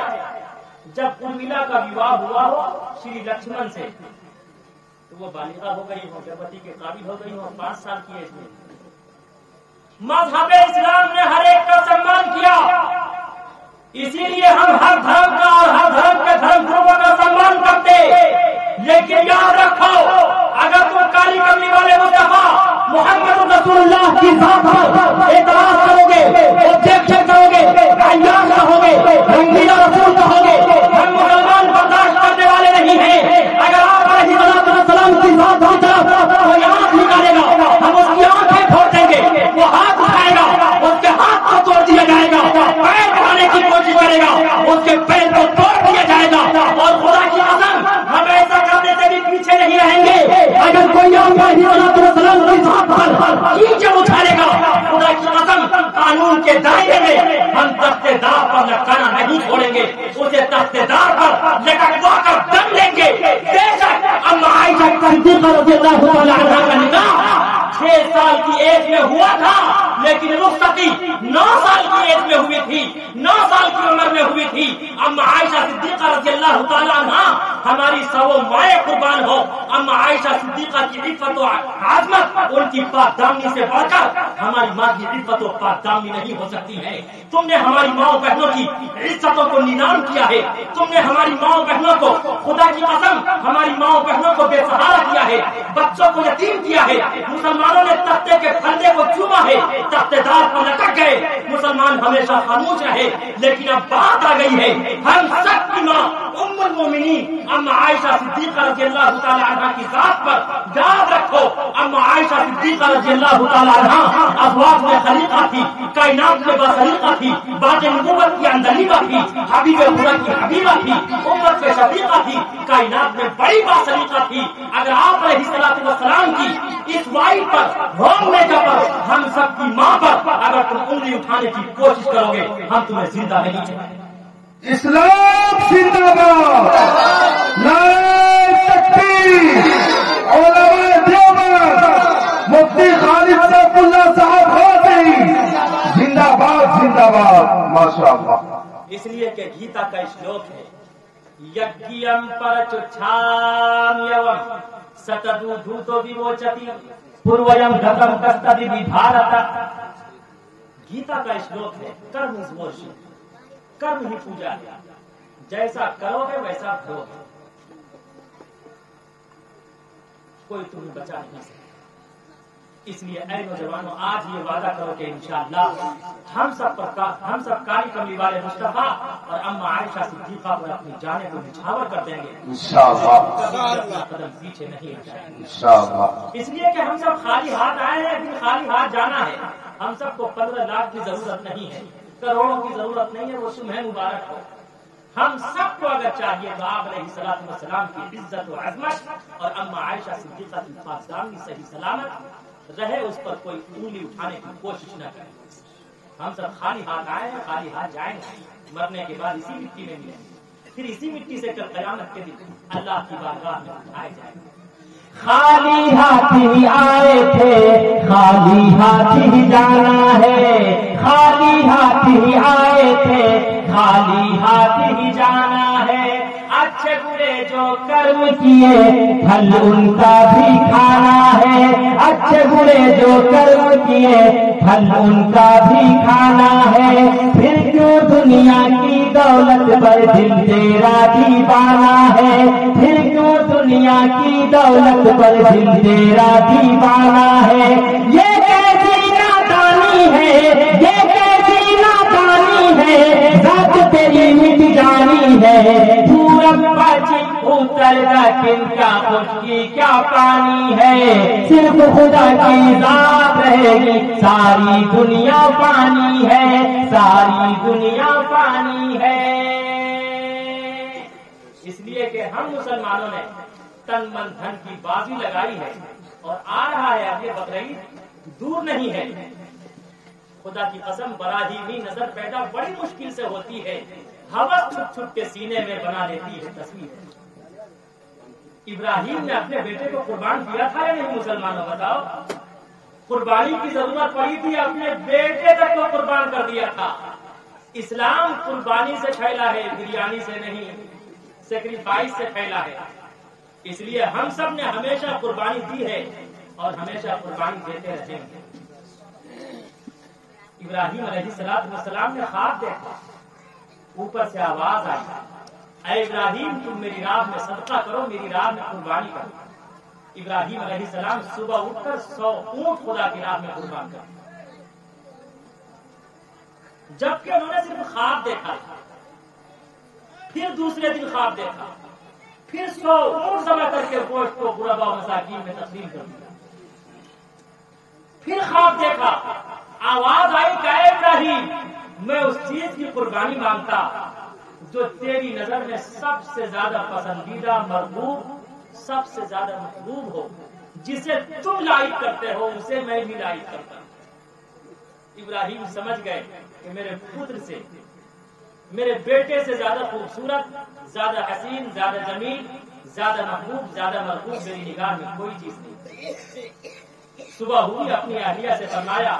جب ارملا کا وواہ ہوا ہو شری لکشمن سے تو وہ بالغہ ہو گئی ہو، گروتی کے قابل ہو گئی ہو 5 سال کی ایج میں۔ مذہب اسلام نے ہر ایک کا سمان کیا، اسی لیے ہم ہر دھرم کا اور ہر دھرم کے دھرم گروہوں کا سمان کرتے، لیکن یاد رکھو اگر تم کالی کملی والے مصطفیٰ محمد رسول اللہ کی ذات پر اعتراض کرو گے، آبجیکشن کرو گے، عیاش کہو گے، رنگیلا رسول کہو گے، ہم مسلمان برداشت کرنے والے نہیں ہیں۔ اگر آپ علیہ السلام کی ذات کی طرف کوئی آنکھ نکالے گا ہم اس کی آنکھیں پھوڑ دیں گے، وہ ہاتھ اٹھائے گا اس کے ہاتھ کو توڑ دیا جائے گا، پیر اٹھانے کی کوشش کرے گا اس کے پیر کو توڑ دیا جائے گا، اور خدا کی قسم ہم ایسا کرنے سے بھی پیچھے نہیں رہیں گے۔ اگر کوئی کیچڑ اچھالے گا خدا کی قسم قانون کے دائرے میں ہم تختے دار پر لٹکانا نہیں چھوڑیں گے، اسے تختے دار پر لٹکوا کر دم لیں گے۔ بے شک اما عائشہ صدیقہ رضی اللہ عنہا کا نکاح 6 سال کی ایج میں ہوا تھا، لیکن رخصتی 9 سال کی ایج میں ہوئی تھی، 9 سال کی عمر میں ہوئی تھی. اما عائشہ صدیقہ رضی اللہ تعالیٰ عنہ ہماری سو مائیں قربان ہو. اما عائشہ صدیقہ کی عفت و عظمت، ان کی پاک دامنی سے بڑھ کر ہماری ماں کی عفت و پاک دامنی نہیں ہو سکتی ہے. تم نے ہماری ماں بہنوں کی عزتوں کو نیلام کیا ہے. تم نے ہماری ماں بہنوں کو، خدا کی قسم، ہماری ماں بہنوں کو بے سہارا کیا ہے، بچوں کو یتیم کیا ہے. مسلمانوں نے تختے کے پھندے کو چوما ہے، تختے دار پر لٹک گئے. مسلمان ہمیشہ خاموش رہے. لیکن اب بات آ گئی ہے، ہم سب کی ماں ام المومنین اما عائشہ صدیقہ رضی اللہ تعالی عنہ کی ذات پر یاد رکھو. اما عائشہ صدیقہ رضی اللہ تعالی عنہ ازواج میں خلیقہ تھی، کائنات میں بخلیقہ تھی، باج نبوت کی اندلیبہ تھی، حبیب خدا کی حبیبہ تھی، امت سے شفیقہ تھی، کائنات میں بڑی باسلیقہ تھی. اگر آپ علیہ الصلوۃ والسلام کی اس وائی پر، ہوم میکر پر، ہم سب کی ماں پر اگر تم انگلی اٹھانے کی کوشش کرو گے، ہم تمہیں زندہ نہیں چھوڑیں. اسلام زندہ باد، نعرہ تکبیر، علماء دیوبند، مفتی خالد سیف اللہ صاحب غازی، زندہ باد زندہ باد. ماشاء اللہ. اس لیے کہ گیتا کا شلوک ہے، یجیم پرچھام یوم ستدو دھوتو ویموچتی پورویم گتم کستدی ویدھارتا. گیتا کا شلوک ہے، کرم از ورشپ، کرم ہی پوجا ہے. جیسا کرو گے ویسا بھرو گے. کوئی تمہیں بچا نہیں سکتا. اس لیے اے نوجوانوں، آج یہ وعدہ کرو کہ انشاءاللہ ہم سب کالی کملی والے مصطفیٰ اور اما عائشہ صدیقہ پر اپنی جانیں کو نچھاور کر دیں گے. انشاءاللہ قدم پیچھے نہیں ہٹائیں گے. انشاءاللہ. اس لیے کہ ہم سب خالی ہاتھ آئے ہیں، پھر خالی ہاتھ جانا ہے. ہم سب کو 15 لاکھ کی ضرورت نہیں ہے، کروڑوں کی ضرورت نہیں ہے. وہ تمہیں مبارک ہو. ہم سب کو اگر چاہیے تو آپ علیہ الصلوۃ والسلام کی عزت و عظمت اور اما عائشہ صدیقہ کی پاک دامنی صحیح سلامت رہے، اس پر کوئی انگلی اٹھانے کی کوشش نہ کرے. ہم سب خالی ہاتھ آئے ہیں، خالی ہاتھ جائیں گے. مرنے کے بعد اسی مٹی میں ملیں گے، پھر اسی مٹی سے کل قیامت کے دن اللہ کی بارگاہ میں اٹھائے جائیں گے. خالی ہاتھ ہی آئے تھے، خالی ہاتھ ہی جانا ہے. خالی ہاتھ ہی آئے تھے، خالی ہاتھ ہی جانا ہے. اچھے برے جو کرم کیے پھل ان کا بھی کھانا ہے. اچھے برے جو کرم کیے پھل ان کا بھی کھانا ہے. پھر کیوں دنیا کی دولت پر دل تیرا دیوانہ ہے. پھر کیوں دنیا کی دولت پر دل تیرا دیوانہ ہے. یہ کیسی نادانی ہے، یہ کیسی نادانی ہے، ذات تیری مٹ جانی ہے. پورب بچی اتر کن کا خشکی کیا پانی ہے. صرف خدا کی ذات رہے گی، ساری دنیا پانی ہے، ساری دنیا پانی ہے. اس لیے کہ ہم مسلمانوں نے تن من دھن کی بازی لگائی ہے اور آ رہا ہے. اب یہ بقرعید دور نہیں ہے. خدا کی قسم براہیمی نظر پیدا بڑی مشکل سے ہوتی ہے. ہوس چھپ چھپ کے سینے میں بنا لیتی ہے تصویر. ابراہیم نے اپنے بیٹے کو قربان کیا تھا یا نہیں؟ مسلمانوں بتاؤ. قربانی کی ضرورت پڑی تھی، اپنے بیٹے تک کو قربان کر دیا تھا. اسلام قربانی سے پھیلا ہے، بریانی سے نہیں، سیکریفائس سے پھیلا ہے. اس لیے ہم سب نے ہمیشہ قربانی دی ہے اور ہمیشہ قربانی دیتے رہیں گے. ابراہیم علیہ السلام نے خواب دیکھا، اوپر سے آواز آئی، اے ابراہیم تم میری راہ میں صدقہ کرو، میری راہ میں قربانی کرو. ابراہیم علیہ السلام صبح اٹھ کر 100 اونٹ خدا کی راہ میں قربان کر. جبکہ انہوں نے صرف خواب دیکھا. پھر دوسرے دن خواب دیکھا، پھر 100 اونٹ جمع کر کے گوشت کو غربا و مساکین میں تقسیم کر دیا. پھر خواب دیکھا، آواز آئی کہ اے ابراہیم میں اس چیز کی قربانی مانگتا جو تیری نظر میں سب سے زیادہ پسندیدہ، مرغوب، سب سے زیادہ محبوب ہو. جسے تم لائق کرتے ہو اسے میں بھی لائق کرتا ہوں. ابراہیم سمجھ گئے کہ میرے پتر سے، میرے بیٹے سے زیادہ خوبصورت، زیادہ حسین، زیادہ جمیل، زیادہ محبوب، زیادہ مرغوب میری نگاہ میں کوئی چیز نہیں. صبح ہوئی، اپنی اہلیہ سے فرمایا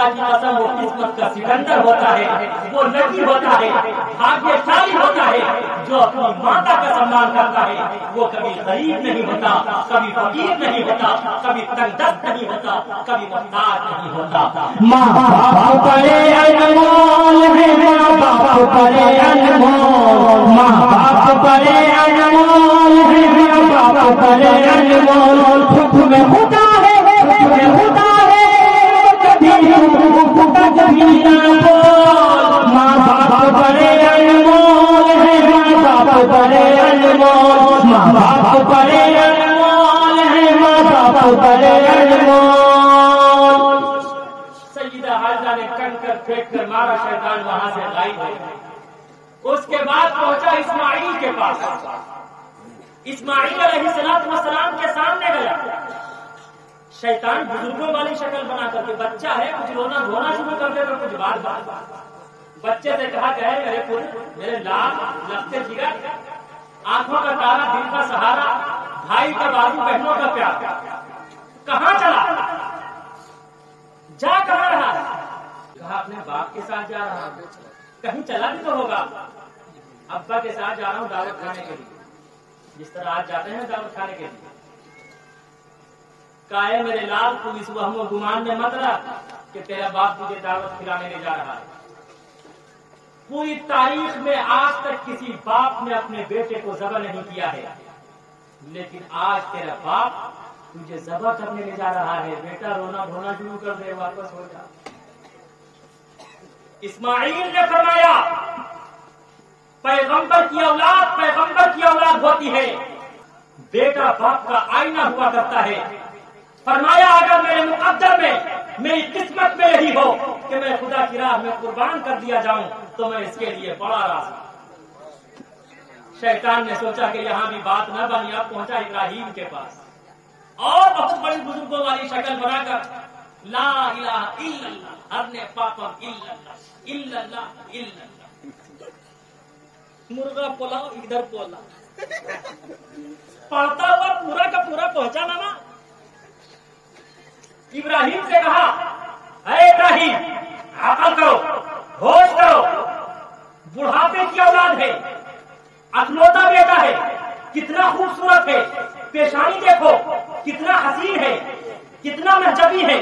خدا کی قسم وہ قسمت کا سکندر ہوتا ہے، وہ نبی ہوتا ہے، بھاگیشالی ہوتا ہے جو اپنی ماتا کا سمان کرتا ہے. وہ کبھی غریب نہیں ہوتا، کبھی فقیر نہیں ہوتا، کبھی تنگ دست نہیں ہوتا، کبھی محتاج نہیں ہوتا. ماں باپ بڑے انمول ہیں، ماں باپ بڑے انمول، ماں باپ بڑے انمول ہیں، ماں باپ بڑے انمول. حکم خدا ہے، حکم خدا ہے، کبھی کبھی نہ بول. ماں باپ بڑے انمول ہیں، ماں باپ بڑے انمول، ماں باپ بڑے انمول ہیں، ماں باپ بڑے انمول. سیدہ حاجرہ نے کنکر پھینک کر مارا، شیطان وہاں سے غائب ہو گیا. اس کے بعد پہنچا اسماعیل کے پاس. اسماعیل علیہ السلام کے سامنے گیا. شیطان بزرگوں والی شکل بنا کر کے بچہ ہے، کچھ رونا دھونا شروع کر دے تو کچھ بات بچے سے کہا کہ میرے پل، میرے لال لگتے جگر، آنکھوں کا تارا، دل کا سہارا، بھائی کا بازو، بہنوں کا پیار، کہاں چلا؟ جا کہاں رہا؟ کہا اپنے باپ کے ساتھ جا رہا ہوں. کہیں چلا بھی تو ہوگا. ابا کے ساتھ جا رہا ہوں دعوت کھانے کے لیے، جس طرح آج جاتے ہیں دعوت کھانے کے لیے. کہا ہے میرے لال تو اس وہم و گمان میں مت رہ کہ تیرا باپ تجھے دعوت کھلانے لے جا رہا ہے. پوری تاریخ میں آج تک کسی باپ نے اپنے بیٹے کو ذبح نہیں کیا ہے، لیکن آج تیرا باپ تجھے ذبح کرنے لے جا رہا ہے. بیٹا رونا دھونا شروع کر دے، واپس ہو جا. اسماعیل نے فرمایا پیغمبر کی اولاد ہوتی ہے، بیٹا باپ کا آئینہ ہوا کرتا ہے. فرمایا اگر میرے مقدر میں، میری قسمت میں یہی ہو کہ میں خدا کی راہ میں قربان کر دیا جاؤں تو میں اس کے لیے بڑا راضی. شیطان نے سوچا کہ یہاں بھی بات نہ بنی، اب پہنچا ابراہیم کے پاس اور بہت بڑی بزرگوں والی شکل بنا کر لا الہ الا اللہ، ہرنے پاپم الا اللہ، الا اللہ الا اللہ. مرغا پولاؤ ادھر پولا پڑھتا ہوا پورا کا پورا پہنچا نا. ابراہیم سے کہا اے ابراہیم عقل کرو، ہوش کرو، بڑھاپے کی اولاد ہے، اکلوتا بیٹا ہے، کتنا خوبصورت ہے، پیشانی دیکھو کتنا حسین ہے، کتنا محجبی ہے،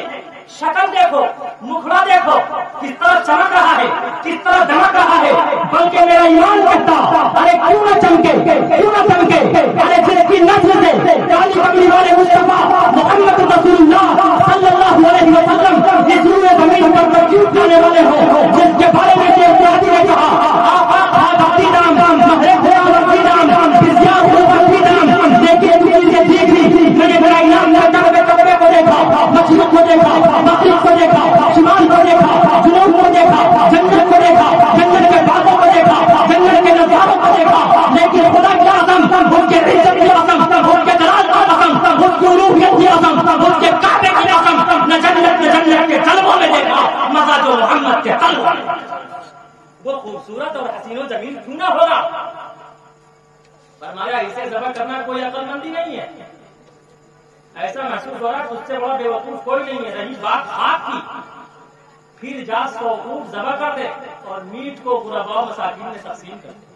شکل دیکھو، مکھڑا دیکھو کس طرح چمک رہا ہے، کس طرح دمک رہا ہے. بلکہ میرا ایمان کہتا ارے کیوں نہ چمکے، کیوں نہ چمکے، ارے جس کی نسل سے کالی بکری والے مصطفیٰ محمد رسول اللہ صلی اللہ علیہ وسلم اس روئے زمین پر تشریف لانے والے ہو، جس کے بارے میں شیخ سعدی نے کہا میں نے میرا ایمان کعبے کو دیکھا، مشرق کو دیکھا، مغرب کو دیکھا، شمال کو دیکھا، جنوب کو دیکھا، جنت کو دیکھا، جنت کے باغوں کو دیکھا، جنت کے نظاروں کو دیکھا، لیکن خدا کی قسم، اس کے عزت کی قسم، اس کے جلال کی قسم، اس کی الوہیت کی قسم، اس کے کعبے کی قسم، نہ جنت کے جلووں میں دیکھا مزہ جو محمد کے قلب میں. وہ خوبصورت اور حسین و جمیل کیوں نہ ہوگا؟ فرمایا اسے ذبح کرنا کوئی عقل مندی نہیں ہے. ایسا محسوس ہو رہا ہے اس سے بڑا بے وقوف کوئی نہیں ہے. رہی بات خاک کی، پھر جا 100 اونٹ ذبح کر دے اور میٹ کو غرباء مساکین میں تقسیم کر دے.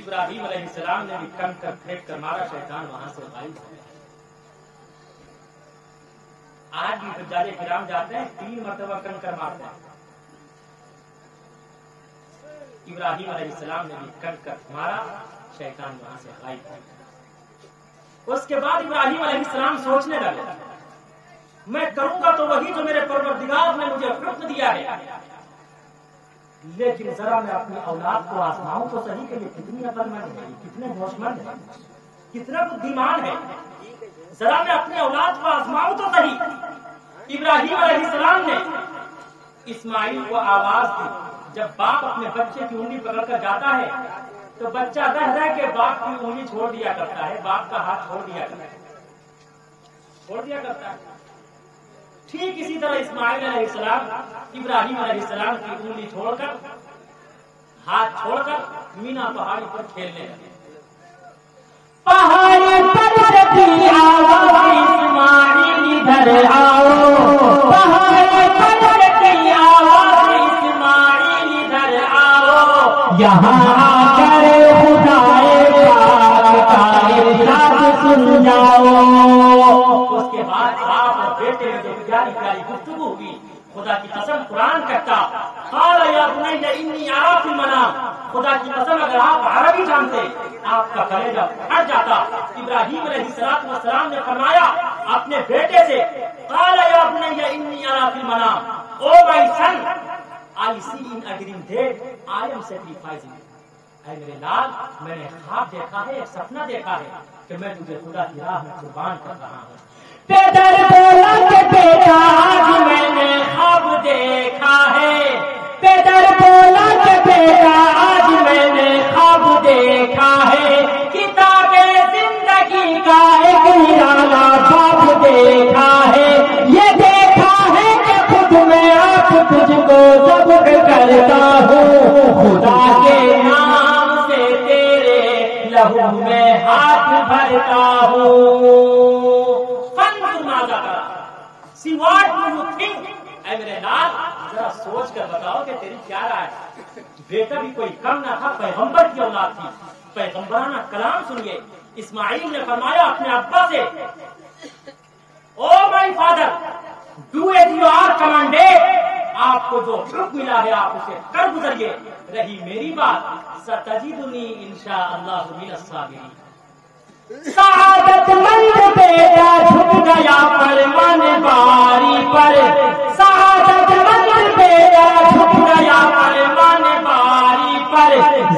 ابراہیم علیہ السلام نے بھی کنکر پھینک کر مارا، شیطان وہاں سے غائب ہو گیا. آج بھی حجاج کرام جاتے ہیں 3 مرتبہ کنکر مارتے ہیں. ابراہیم علیہ السلام نے بھی کنکر مارا، شیطان وہاں سے غائب ہو گیا. اس کے بعد ابراہیم علیہ السلام سوچنے لگے میں کروں گا تو وہی جو میرے پروردگار نے مجھے حکم دیا ہے، لیکن ذرا میں اپنی اولاد کو آزماؤں تو صحیح کہ یہ کتنی عقل مند ہے، کتنے ہوش مند ہے، کتنا بدھیمان ہے. ذرا میں اپنی اولاد کو آزماؤں تو صحیح. ابراہیم علیہ السلام نے اسماعیل کو آواز دی. جب باپ اپنے بچے کی انگلی پکڑ کر جاتا ہے تو بچہ رہ کے باپ کی انگلی چھوڑ دیا کرتا ہے، باپ کا ہاتھ چھوڑ دیا کرتا ہے. ٹھیک اسی طرح اسماعیل علیہ السلام ابراہیم علیہ السلام کی انگلی چھوڑ کر، ہاتھ چھوڑ کر مینا پہاڑی پر کھیلنے لگے. پہاڑی پر آواز اسماعیل ادھر آؤ، یہاں آ کر خدائے پاک کا ارشاد سن جاؤ. اس کے بعد باپ اور بیٹے میں جو پیاری پیاری گفتگو ہوئی، خدا کی قسم قرآن کہتا قال یا بنی انی ارا فی المنام. خدا کی قسم اگر آپ عربی جانتے آپ کا کلیجہ پھٹ جاتا. ابراہیم علیہ السلام نے فرمایا اپنے بیٹے سے قال یا بنی انی ارا فی المنام، او مائی سن I see in a dream that I am sacrificing. اے میرے لال، میں نے خواب دیکھا ہے، ایک سپنا دیکھا ہے کہ میں تجھے خدا کی راہ میں قربان کر رہا ہوں. پیدر بولا کہ بیٹا آج میں نے خواب دیکھا ہے. پیدر بولا کہ بیٹا آج میں نے خواب دیکھا ہے. کتاب زندگی کا ایک نرالا خواب دیکھا ہے. یہ دیکھا ہے کہ خود میں آپ تجھ کو ذبح کرتا ہوں. خدا کے نام سے تیرے لہو میں ہاتھ بھرتا ہوں. See what do you think? اے میرے لال، ذرا سوچ کر بتاؤ کہ تیری کیا رائے ہے. بیٹا بھی کوئی کم نہ تھا، پیغمبر کی اولاد تھی. پیغمبرانہ کلام سنیے. اسماعیل نے فرمایا اپنے ابا سے O my father do as you are commanded. آپ کو جو حکم ملا ہے آپ اسے کر گزریے. رہی میری بات ستجدنی انشاءاللہ من الصابرین. سعادت مند بیٹا جھک گیا فرمان باری پر. سعادت مند بیٹا جھک گیا فرمان باری پر.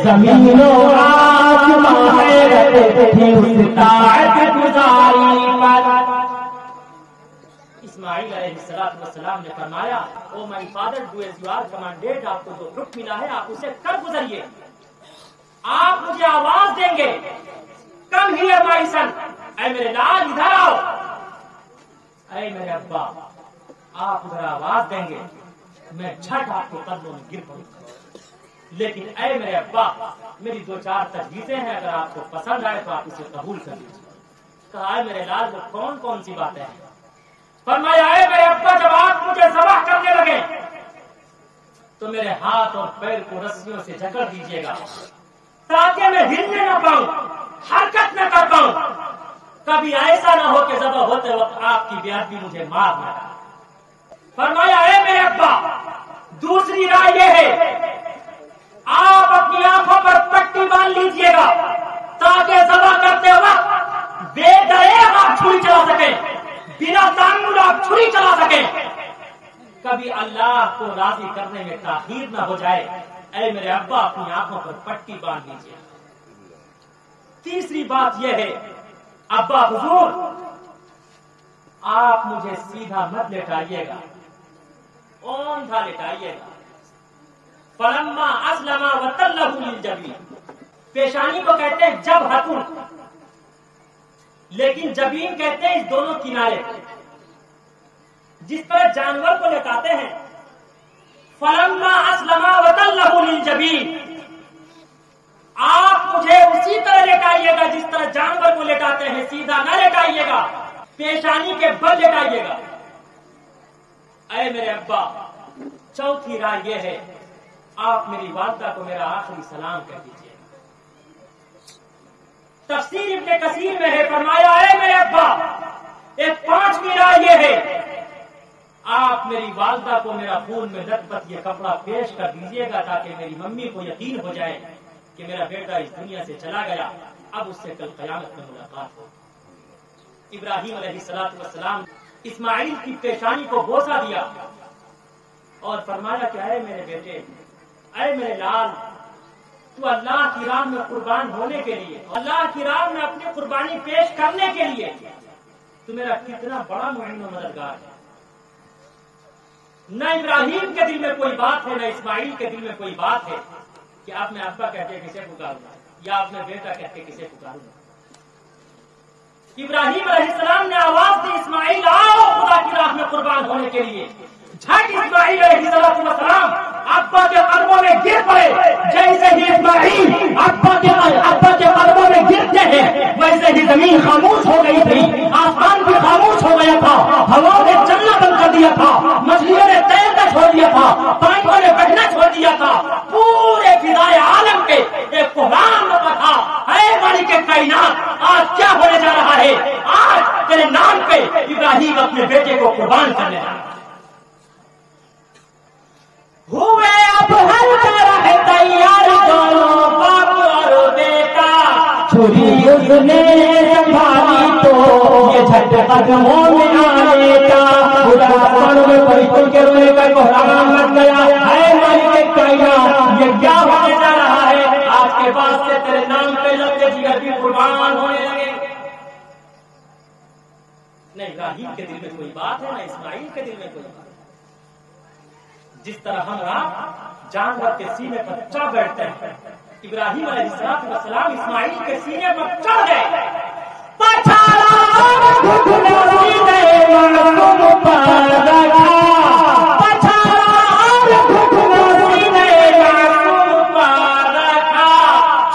زمین و آسمان حیرت تھی اس طاعت گزاری پر. اسماعیل علیہ السلام نے فرمایا O my father do as you are commanded. آپ کو جو حکم ملا ہے آپ اسے کر گزریے. آپ مجھے آواز دیں گے کم ہی مائی سن. اے میرے لال ادھر آؤ. اے میرے ابا آپ ادھر آواز دیں گے میں جھٹ آپ کے قدموں میں گر پڑوں. لیکن اے میرے ابا میری دو چار تجویزیں ہیں، اگر آپ کو پسند آئے تو آپ اسے قبول کر لیجیے. کہا اے میرے لال وہ کون کون سی باتیں ہیں؟ فرمایا اے میرے ابا جب آپ مجھے ذبح کرنے لگے تو میرے ہاتھ اور پیر کو رسیوں سے جکڑ دیجیے گا تاکہ میں ہلنے نہ پاؤں، حرکت نہ کر پاؤں. کبھی ایسا نہ ہو کہ ذبح ہوتے وقت آپ کی بیعدبی مجھے مار نہ ڈالے. فرمایا اے میرے ابا دوسری رائے یہ ہے آپ اپنی آنکھوں پر پٹی باندھ لیجیے گا تاکہ ذبح کرتے وقت بے دریغ آپ چھری چلا سکیں، بنا تعمل آپ چھری چلا سکیں. کبھی اللہ کو راضی کرنے میں تاخیر نہ ہو جائے. اے میرے ابا اپنی آنکھوں پر پٹی باندھ لیجیے. تیسری بات یہ ہے ابا حضور آپ مجھے سیدھا مت لٹائیے گا، اوندا لٹائیے گا. فلما اسلم وتلہ للجبین. پیشانی کو کہتے ہیں جبہۃ، لیکن جبین کہتے ہیں اس دونوں کنارے جس طرح جانور کو لٹاتے ہیں. فلما اسلم وتلہ للجبین. آپ مجھے اسی طرح لٹائیے گا جس طرح جانور کو لٹاتے ہیں، سیدھا نہ لٹائیے گا، پیشانی کے بل لٹائیے گا. اے میرے ابا چوتھی رائے یہ ہے آپ میری والدہ کو میرا آخری سلام کر دیجیے. تفسیر ابن کثیر میں ہے فرمایا اے میرے ابا ایک پانچویں رائے یہ ہے آپ میری والدہ کو میرا خون میں لطبت یہ کپڑا پیش کر دیجیے گا تاکہ میری ممی کو یقین ہو جائے کہ میرا بیٹا اس دنیا سے چلا گیا، اب اس سے کل قیامت میں ملاقات ہو. ابراہیم علیہ السلام اسماعیل کی پیشانی کو بوسہ دیا اور فرمایا کہ اے میرے بیٹے، اے میرے لال، تو اللہ کی راہ میں قربان ہونے کے لیے، اللہ کی راہ میں اپنی قربانی پیش کرنے کے لیے تو میرا کتنا بڑا معین و مددگار ہے. نہ ابراہیم کے دل میں کوئی بات ہے، نہ اسماعیل کے دل میں کوئی بات ہے کہ آپ میں ابا کہتے کسے پکاروں گا یا آپ میں بیٹا کہتے کسے پکاروں گا. ابراہیم علیہ السلام نے آواز دی اسماعیل آؤ خدا کی راہ میں قربان ہونے کے لیے. جھٹ اسماعیل علیہ السلام ابا کے قدموں میں گر پڑے. جیسے ہی اسماعیل ابا کے قدموں میں گرتے ہیں ویسے ہی زمین خاموش ہو گئی تھی، آسمان بھی خاموش ہو گیا تھا، ہوا نے چلنا بند کر دیا تھا، مچھلیوں نے تیرنا چھوڑ دیا تھا، پانیوں نے بہنا چھوڑ دیا تھا. پورے فضائے عالم کائنات آج کیا ہونے جا رہا ہے؟ آج تیرے نام پہ ابراہیم اپنے بیٹے کو قربان کرنے جا رہا ہے۔ ہوئے اب ہر طرح تیار دونوں باپ اور بیٹا، چھری اس نے سنبھالی تو یہ جھٹ قدموں میں آنے کا، خدا آسمانوں میں فرشتوں کے رونے کا بحران مچ گیا، اے مالک کائنات یہ کیا ہونے جا رہا ہے؟ آج کے بعد سے تیرے نام پہ لگتے جگر بھی قربان ہونے لگے۔ نہ ابراہیم کے دل میں کوئی بات ہے، نہ اسماعیل کے دل میں کوئی بات ہے۔ جس طرح ہم جانور کے سینے پر چڑھ بیٹھتے ہیں، ابراہیم علیہ السلام اسماعیل کے سینے پر چڑھ گئے۔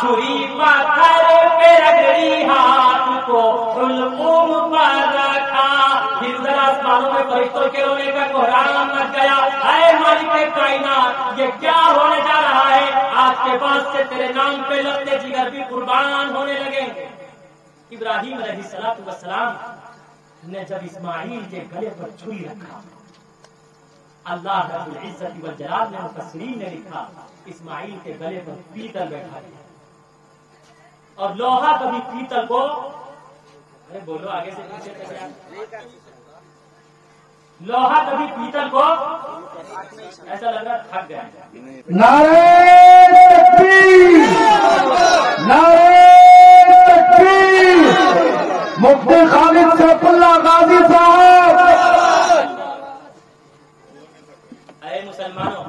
چھری پتھر پہ رگڑی ہاتھ کو حلقوم پر رکھا، پھر ادھر آسمانوں میں فرشتوں کے رونے کا کوہرام مچ گیا۔ اے مالک کائنات یہ کیا ہونے جا رہا ہے؟ آج کے بعد سے تیرے نام پہ لگتے جگر بھی قربان ہونے لگے۔ ابراہیم علیہ السلام نے جب اسماعیل کے گلے پر چھری رکھا، اللہ رب العزت والجلال نے مفسرین نے لکھا اسماعیل کے گلے پر پیتل بیٹھا دیا، اور لوہا کبھی پیتل کو، ارے بولو آگے سے پیچھے کیسے آئے؟ لوہا کبھی پیتل کو ایسا لگ رہا تھک گیا۔ نعرہ تکبیر، نعرہ تکبیر، مفتی خالد سیف اللہ غازی صاحب۔ اے مسلمانوں،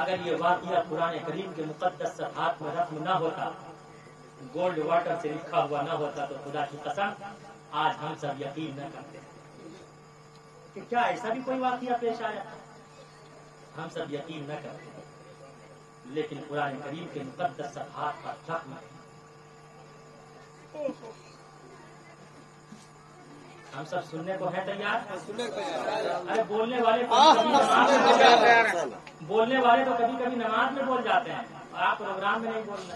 اگر یہ واقعہ قرآن کریم کے مقدس صفحات میں رقم نہ ہوتا، گولڈ واٹر سے لکھا ہوا نہ ہوتا، تو خدا کی قسم آج ہم سب یقین نہ کرتے کہ کیا ایسا بھی کوئی واقعہ پیش آیا، ہم سب یقین نہ کرتے، لیکن قرآن کریم کے مقدس صفحات پر رقم ہے۔ ہم سب سننے کو ہے تیار؟ ارے بولنے والے تو کبھی کبھی نماز میں بول جاتے ہیں، آپ پروگرام میں نہیں بولنا۔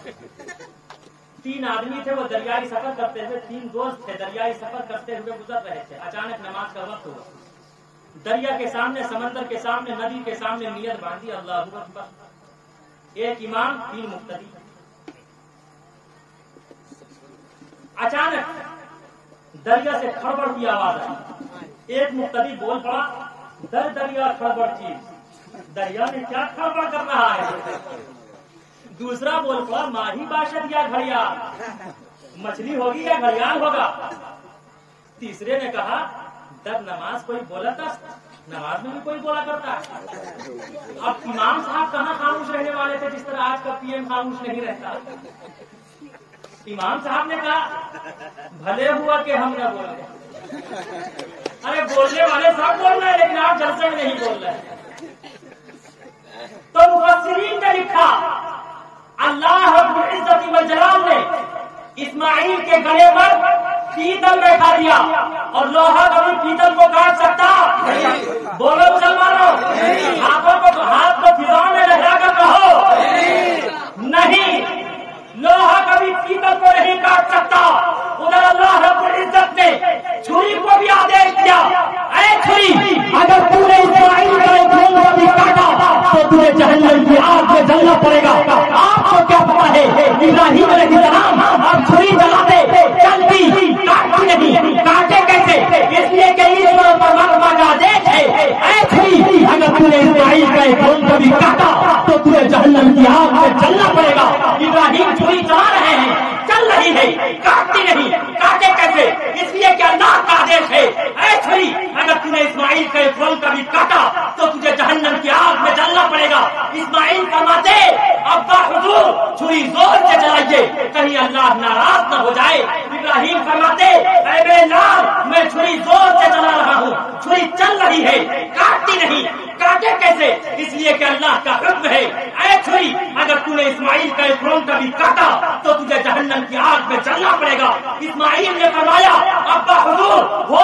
3 آدمی تھے، وہ دریائی سفر کرتے ہوئے، 3 دوست تھے، دریائی سفر کرتے ہوئے گزر رہے تھے۔ اچانک نماز کا وقت ہوا، دریا کے سامنے، سمندر کے سامنے، ندی کے سامنے نیت باندھی، اللہ اکبر، ایک امام 3 مقتدی۔ اچانک دریا سے کھڑبڑ کی آواز آئی، ایک مقتدی بول پڑا، در دریا کھڑبڑ چیز، دریا میں کیا کھڑبڑ کر رہا ہے؟ دوسرا بول پڑا، ماہی باشد یا گھڑیال، مچھلی ہوگی یا گھڑیال ہوگا؟ تیسرے نے کہا، در نماز کوئی بولا تھا، نماز میں بھی کوئی بولا کرتا ہے۔ اب امام صاحب کہاں خاموش رہنے والے تھے، جس طرح آج کا پی ایم خاموش نہیں رہتا۔ امام صاحب نے کہا، بھلے ہوا کہ ہم نہ بول رہے۔ ارے بولنے والے سب بول رہے ہیں، لیکن آپ جلسے میں نہیں بول رہے۔ تو مفسرین نے لکھا، اللہ رب العزت والجلال نے اسماعیل کے گلے پر پیتل بیٹھا دیا، اور لوہا کبھی پیتل کو کاٹ سکتا؟ بولو مسلمانوں، ہاتھ کو فضاؤں میں لہرا کر کہو نہیں، لوہا کبھی پیتل کو نہیں کاٹ سکتا۔ ادھر اللہ رب العزت نے چھری کو بھی آدیش دیا، اے چھری اگر تو نے اسماعیل کا ایک لوگوں کو بھی کاٹا تو تجھے جہنم کی آگ میں جلنا پڑے گا۔ آپ کو کیا پتا ہے ابراہیم علیہ السلام اب چھری چلاتے چلتی کاٹتی نہیں، کاٹے کیسے؟ اس لیے کہ ایشور پرماتما کا آدیش ہے، اے چھری اگر تو نے اسماعیل کا ایک لوگوں کو بھی کاٹا تو تجھے جہنم کی آگ میں جلنا پڑے گا۔ ابراہیم چھری چلا رہے ہیں، چل رہی ہے، کاٹتی نہیں، کاٹے کیسے؟ اس لیے کہ اللہ کا آدیش ہے، اے چھری اگر تم نے اسماعیل کا ایک پھول کبھی کاٹا تو تجھے جہنم کی آگ میں جلنا پڑے گا۔ اسماعیل فرماتے، ابا حضور چھری زور سے چلائیے کہیں اللہ ناراض نہ ہو جائے۔ ابراہیم فرماتے، اے بے نام میں چھری زور سے چلا رہا ہوں، چھری چل رہی ہے، کاٹتی نہیں، کاٹے کیسے؟ اس لیے کہ اللہ کا حکم ہے، اے چھری اگر تم نے اسماعیل کا ایک پھول کبھی کاٹا تو تجھے جہنم کی آگ میں جلنا پڑے گا۔ اسماعیل نے فرمایا، ابا حضور ہو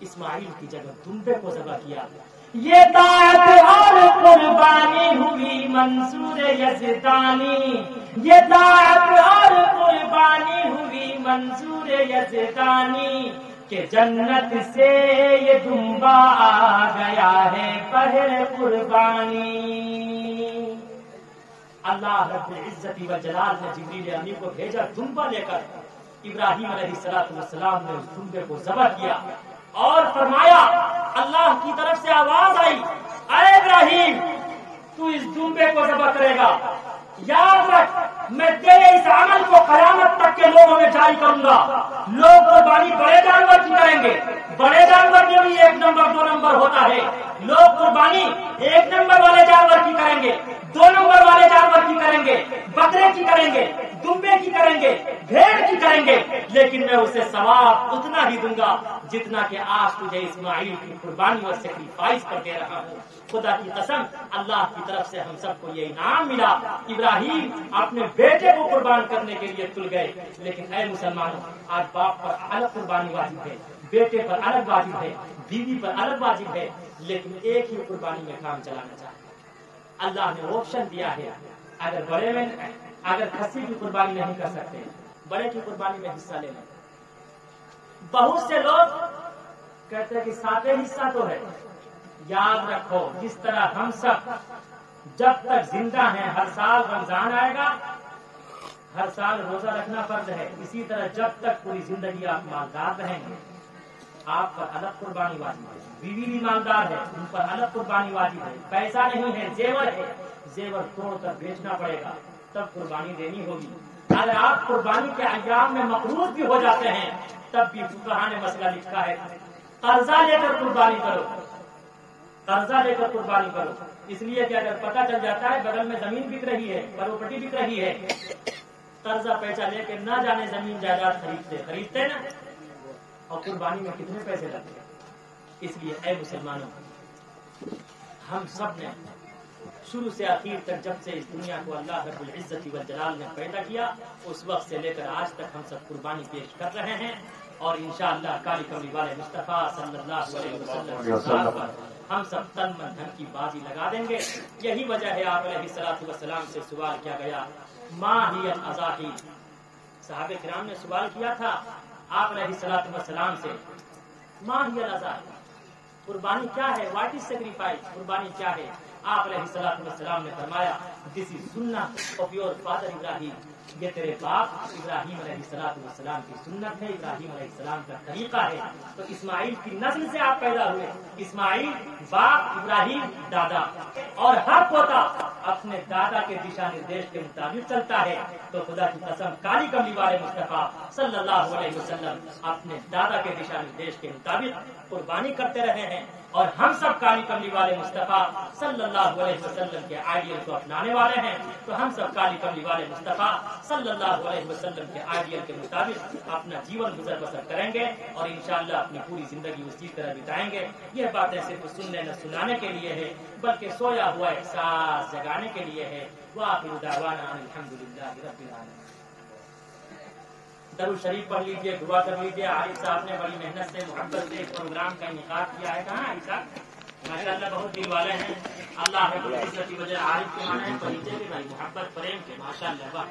اسماعیل کی جگہ دمبے کو ذبح کیا. یہ طاعت اور قربانی ہوئی منصور یزدانی، یہ طاعت اور قربانی ہوئی منصور یزدانی، کہ جنت سے یہ دمبا آ گیا ہے پہر قربانی. اللہ رب العزت و جلال نے جبریل امین کو بھیجا دمبا لے کر. ابراہیم علیہ السلام نے اس دمبے کو ذبح کیا اور فرمایا، اللہ کی طرف سے آواز آئی، اے ابراہیم تو اس دمبے کو ذبح کرے گا، یاد رکھ میں تیرے اس عمل کو قیامت تک کے لوگوں میں جاری کروں گا. لوگ قربانی بڑے جانور کی کریں گے، بڑے جانور میں بھی 1 نمبر 2 نمبر ہوتا ہے. لوگ قربانی 1 نمبر والے جانور کی کریں گے، 2 نمبر والے جانور کی کریں گے، بکرے کی کریں گے، دمبے کی کریں گے، بھیڑ کی کریں گے، لیکن میں اسے ثواب اتنا ہی دوں گا جتنا کہ آج تجھے اسماعیل کی قربانی اور سیکریفائس پر دے رہا ہوں. خدا کی قسم اللہ کی طرف سے ہم سب کو یہ انعام ملا. ابراہیم اپنے بیٹے کو قربان کرنے کے لیے تل گئے، لیکن اے مسلمانوں آج باپ پر الگ قربانی واجب ہے، بیٹے پر الگ واجب ہے، بیوی پر الگ واجب ہے، لیکن ایک ہی قربانی میں کام چلانا چاہتے. اللہ نے آپشن دیا ہے، اگر کھسی کی قربانی نہیں کر سکتے بڑے کی قربانی میں حصہ لے لیں. بہت سے لوگ کہتے ہیں کہ 7واں حصہ تو ہے. یاد رکھو جس طرح ہم سب جب تک زندہ ہیں ہر سال رمضان آئے گا، ہر سال روزہ رکھنا فرض ہے، اسی طرح جب تک پوری زندگی آپ مالدار رہیں گے آپ پر الگ قربانی واجب ہے. بیوی بھی مالدار ہے، ان پر الگ قربانی واجب ہے. پیسہ نہیں ہے، زیور ہے، زیور توڑ کر بیچنا پڑے گا تب قربانی دینی ہوگی. اگر آپ قربانی کے ایام میں مقروض بھی ہو جاتے ہیں تب بھی فقہاء نے مسئلہ لکھا ہے قرضہ لے کر قربانی کرو، قرضہ لے کر قربانی کرو. اس لیے کہ اگر پتہ چل جاتا ہے بغل میں زمین بک رہی ہے، پراپرٹی بک رہی ہے، قرضہ پیسہ لے کے نہ جانے زمین جائیداد خریدتے نا، اور قربانی میں کتنے پیسے لگتے ہیں. اس لیے اے مسلمانوں ہم سب نے شروع سے آخر تک جب سے اس دنیا کو اللہ رب العزت والجلال نے پیدا کیا اس وقت سے لے کر آج تک ہم سب قربانی پیش کر رہے ہیں، اور انشاءاللہ کالی کملی والے مصطفیٰ صلی اللہ علیہ وسلم پر ہم سب تن من دھن کی بازی لگا دیں گے. یہی وجہ ہے آپ علیہ السلام سے سوال کیا گیا ما ہی الاضاحی. صحابہ کرام نے سوال کیا تھا آپ علیہ السلام سے ما ہی الاضاحی، قربانی کیا ہے، واٹ از سیکریفائس، قربانی کیا ہے. آپ علیہ السلام نے فرمایا دس از سنت آف یور فادر ابراہیم، یہ تیرے باپ ابراہیم علیہ السلام کی سنت ہے، ابراہیم علیہ السلام کا طریقہ ہے. تو اسماعیل کی نسل سے آپ پیدا ہوئے، اسماعیل باپ، ابراہیم دادا، اور ہر پوتا اپنے دادا کے دشا نردیش کے مطابق چلتا ہے. تو خدا کی قسم کالی کملی والے مصطفیٰ صلی اللہ علیہ وسلم اپنے دادا کے دشا نردیش کے مطابق قربانی کرتے رہے ہیں، اور ہم سب کالی کملی والے مصطفیٰ صلی اللہ علیہ وسلم کے آئیڈیل کو اپنانے والے ہیں. تو ہم سب کالی کملی والے مصطفیٰ صلی اللہ علیہ وسلم کے آئیڈیل کے مطابق اپنا جیون گزر بسر کریں گے، اور انشاءاللہ اپنی پوری زندگی اسی طرح بتائیں گے. یہ باتیں صرف سننے نہ سنانے کے لیے ہے بلکہ سویا ہوا احساس جگانے کے لیے ہے. وآخر دعوانا الحمدللہ رب العالمین. درود شریف پڑھ لیجیے، دعا کر لیجیے. عارف صاحب نے بڑی محنت سے محبت سے ایک پروگرام کا انعقاد کیا ہے. کہاں عارف صاحب ماشاءاللہ بہت دل والے ہیں. اللہ رب العزت کی وجہ عارف کے معنی ہے پریچے کے بھائی محبت پریم کے ماشاءاللہ.